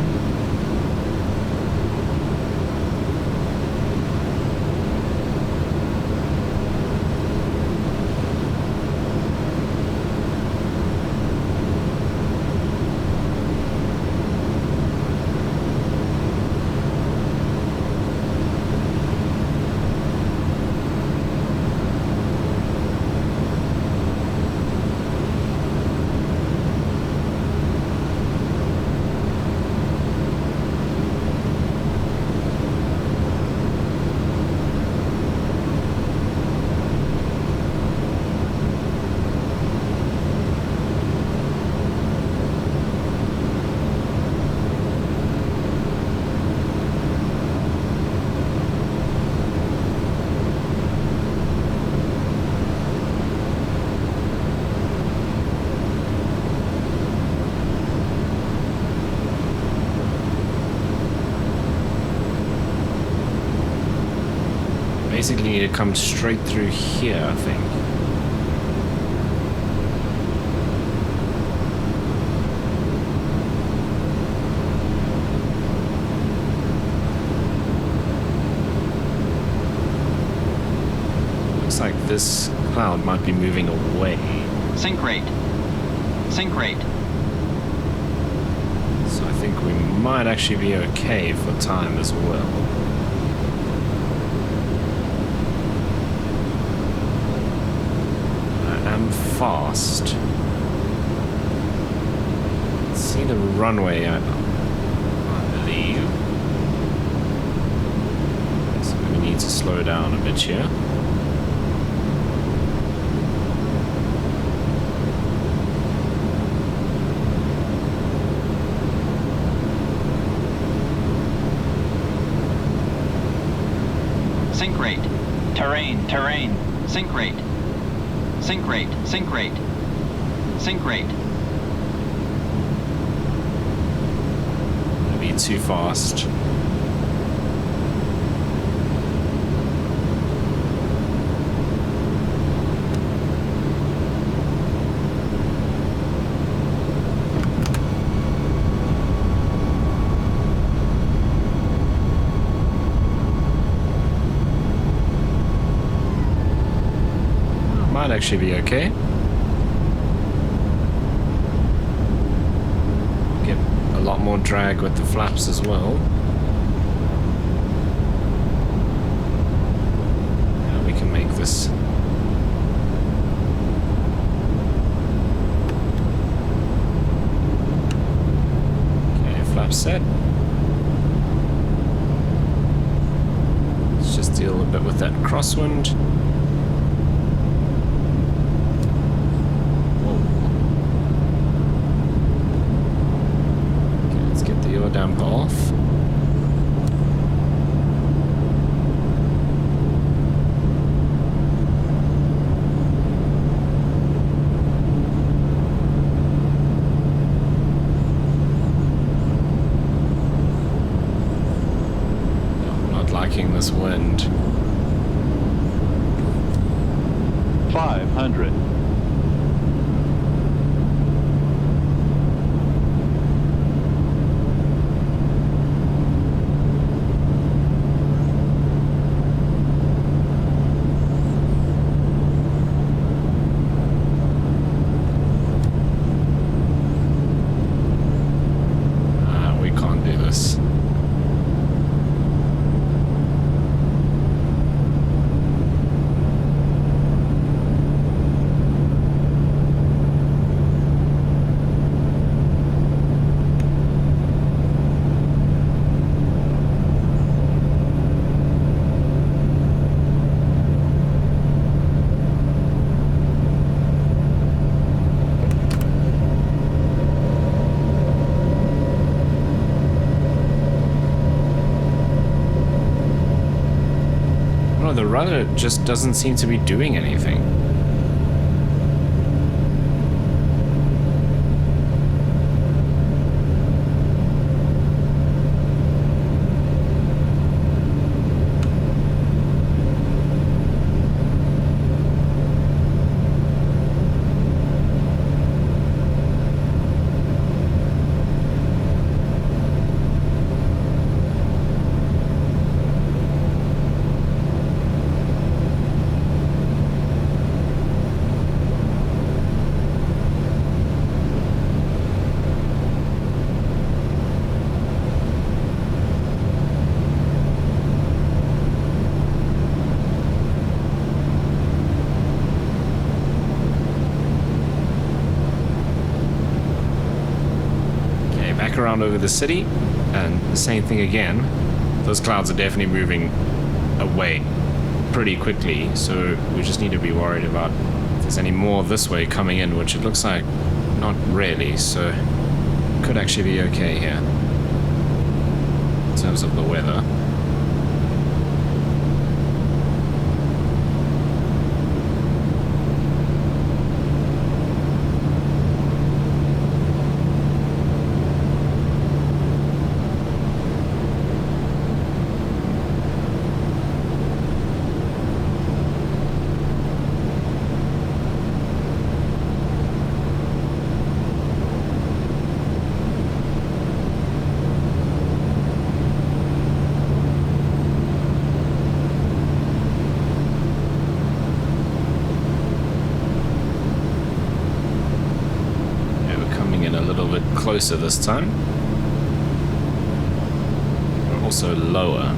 Basically need to come straight through here, I think. Looks like this cloud might be moving away. Sync rate. Sync rate. So I think we might actually be okay for time as well. Fast. See the runway, I believe. So we need to slow down a bit here. Sync rate. Terrain, terrain. Sync rate. Sync rate, sync rate, sync rate. It'll be too fast. Might actually be okay. Get a lot more drag with the flaps as well. this. Okay, flap set. Let's just deal a bit with that crosswind. Damper off. I'm not liking this wind. 500. The rudder just doesn't seem to be doing anything. Around over the city, and the same thing again. Those clouds are definitely moving away pretty quickly, so we just need to be worried about if there's any more this way coming in, which it looks like not really, so could actually be okay here in terms of the weather. Closer this time. We're also lower.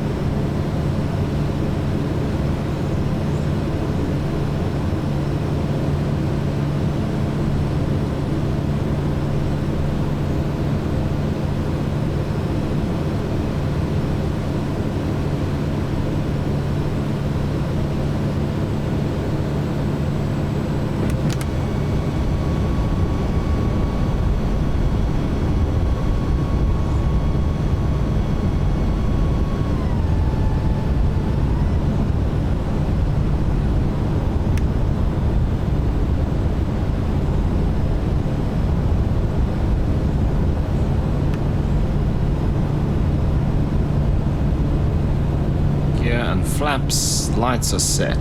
Flaps, lights are set.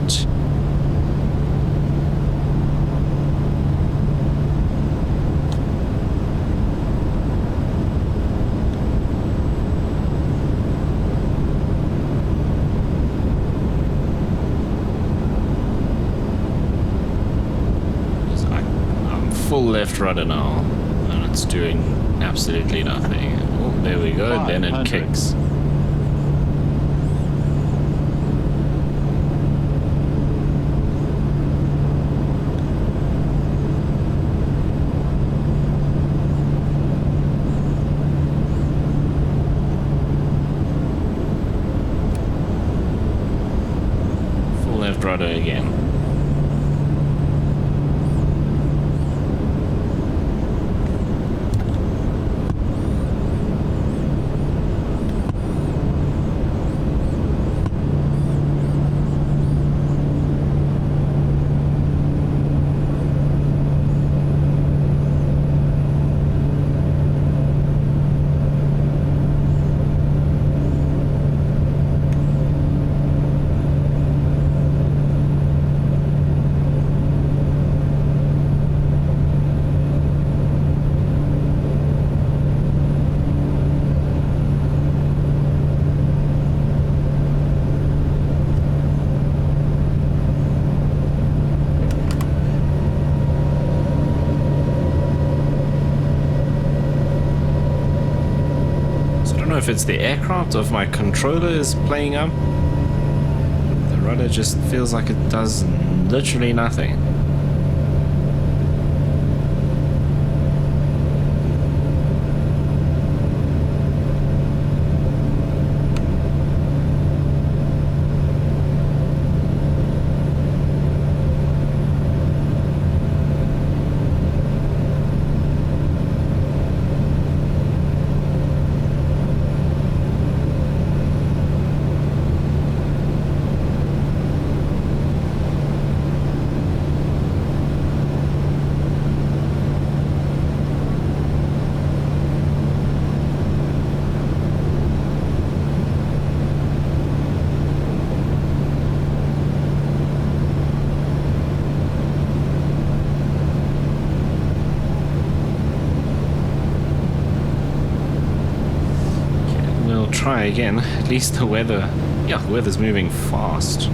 I'm full left rudder now, and it's doing absolutely nothing. Oh, there we go, then it kicks. rudder again. If it's the aircraft or if my controller is playing up, the rudder just feels like it does literally nothing. Try again. At least the weather, yeah, the weather's moving fast.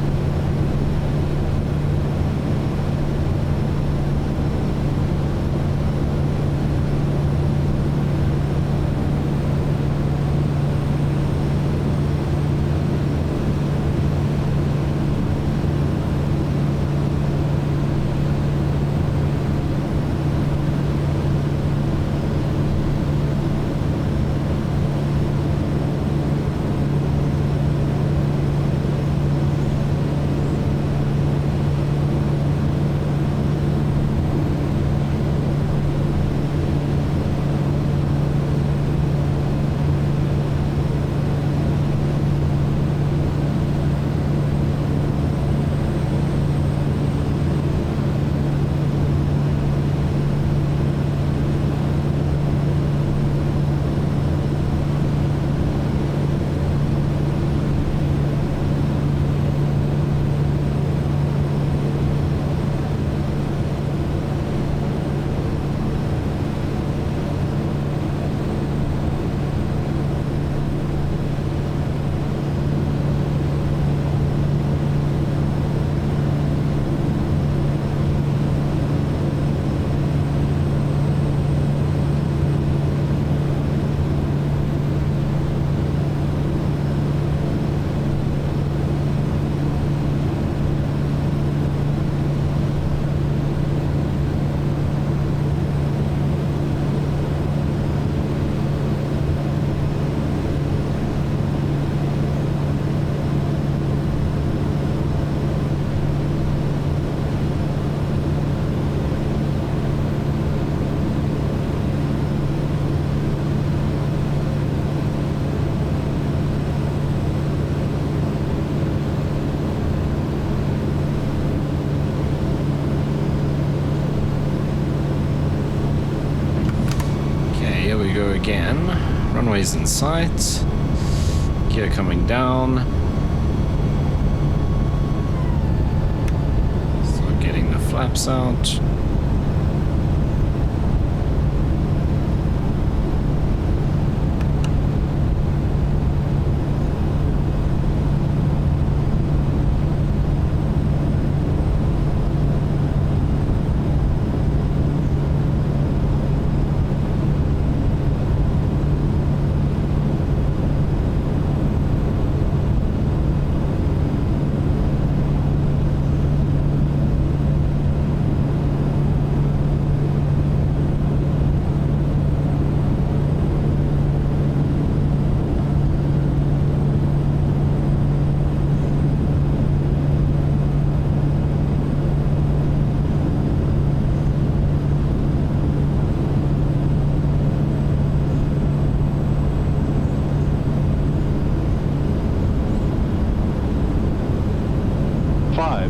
Again, runways in sight, gear coming down, start getting the flaps out.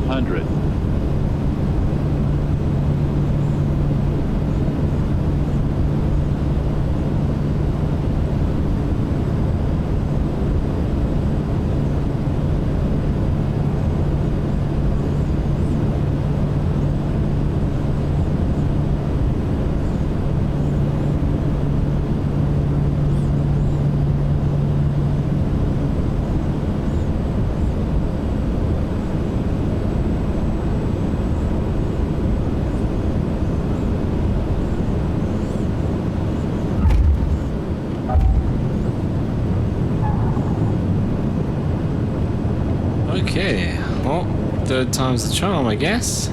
500. Okay, well, third time's the charm, I guess.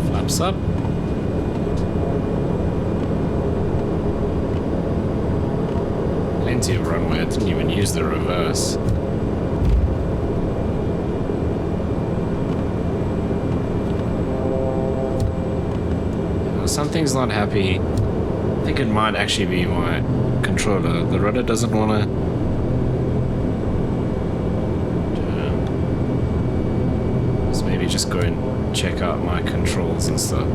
Flaps up. Plenty of runway, I didn't even use the reverse. Something's not happy. I think it might actually be my controller. The rudder doesn't want to... Let's maybe just go and check out my controls and stuff.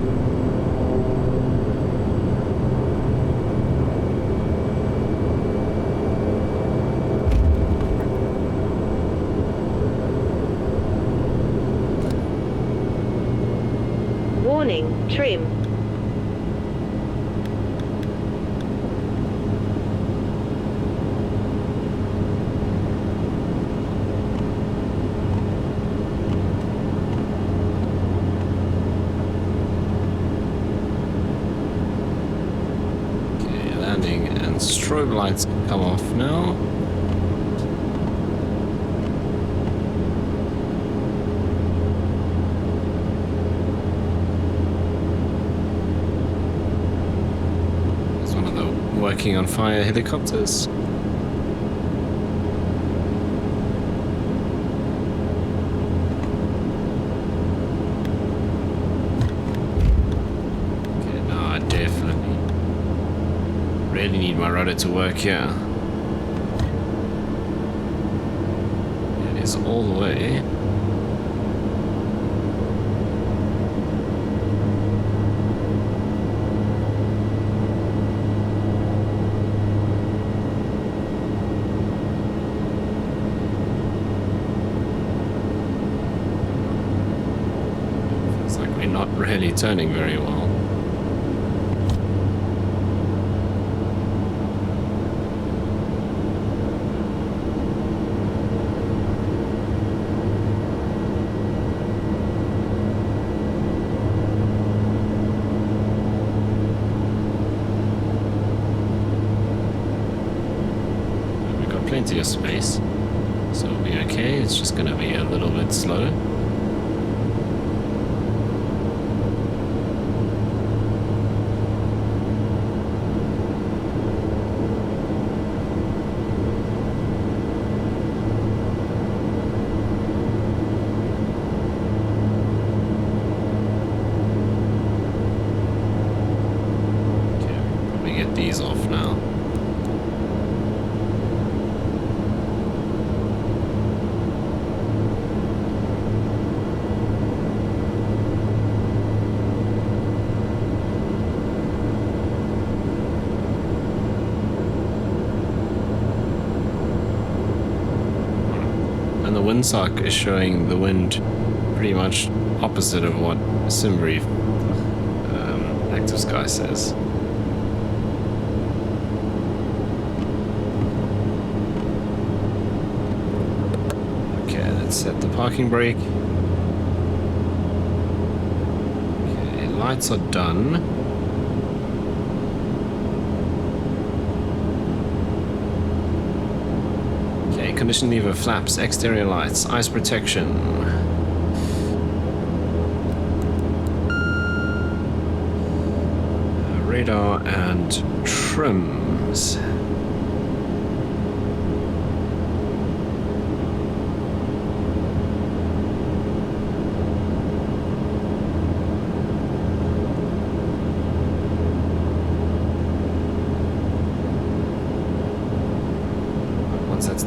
Warning, trim. Strobe lights come off now. It's one of the working on fire helicopters. Okay, no, I definitely really need my rudder to work here. It is all the way. Feels like we're not really turning very well. Plenty of space, so it'll be okay. It's just going to be a little bit slow. Okay, probably get these off now. Windsock is showing the wind pretty much opposite of what Simbrief Active Sky says. Okay, let's set the parking brake. Okay, lights are done. Condition lever, flaps, exterior lights, ice protection. Radar and trims.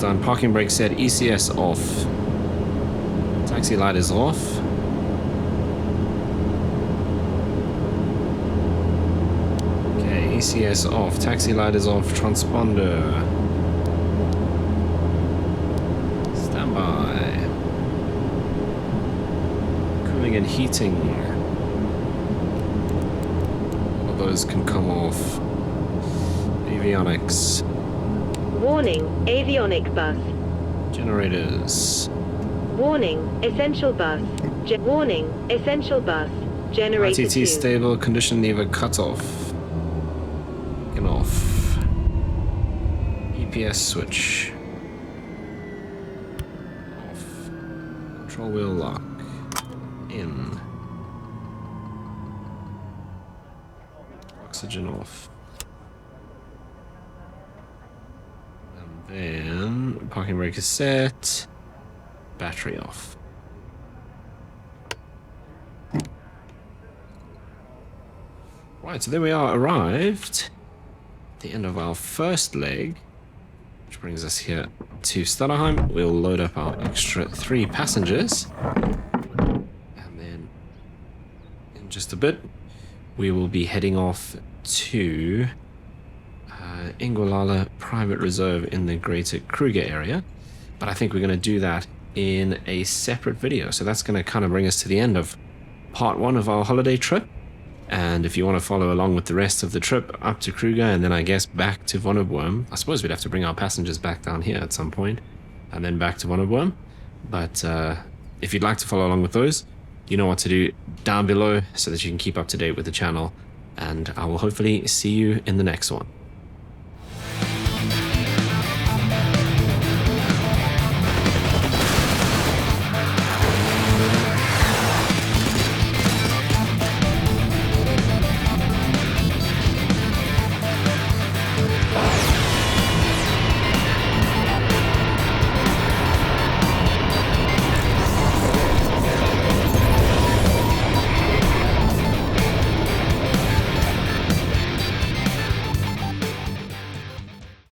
done. Parking brake set. ECS off. Taxi light is off. Okay, ECS off. Taxi light is off. Transponder. Standby. Cooling and heating. All of those can come off. Avionics. Warning, avionic bus. Generators. Warning, essential bus. Warning, essential bus. Generator ITT 2. stable, condition lever cut off. And off. EPS switch. Off. Control wheel lock. In. Oxygen off. Then parking brake is set. Battery off. Right, so there we are, arrived at the end of our first leg, which brings us here to Stutterheim. We'll load up our extra 3 passengers, and then in just a bit we will be heading off to Ingwalala Private Reserve in the Greater Kruger area, but I think we're going to do that in a separate video. So that's going to kind of bring us to the end of part 1 of our holiday trip. And if you want to follow along with the rest of the trip up to Kruger and then I guess back to Wonnerbworm, I suppose we'd have to bring our passengers back down here at some point and then back to Wonnerbworm. But if you'd like to follow along with those, you know what to do down below so that you can keep up to date with the channel. And I will hopefully see you in the next one.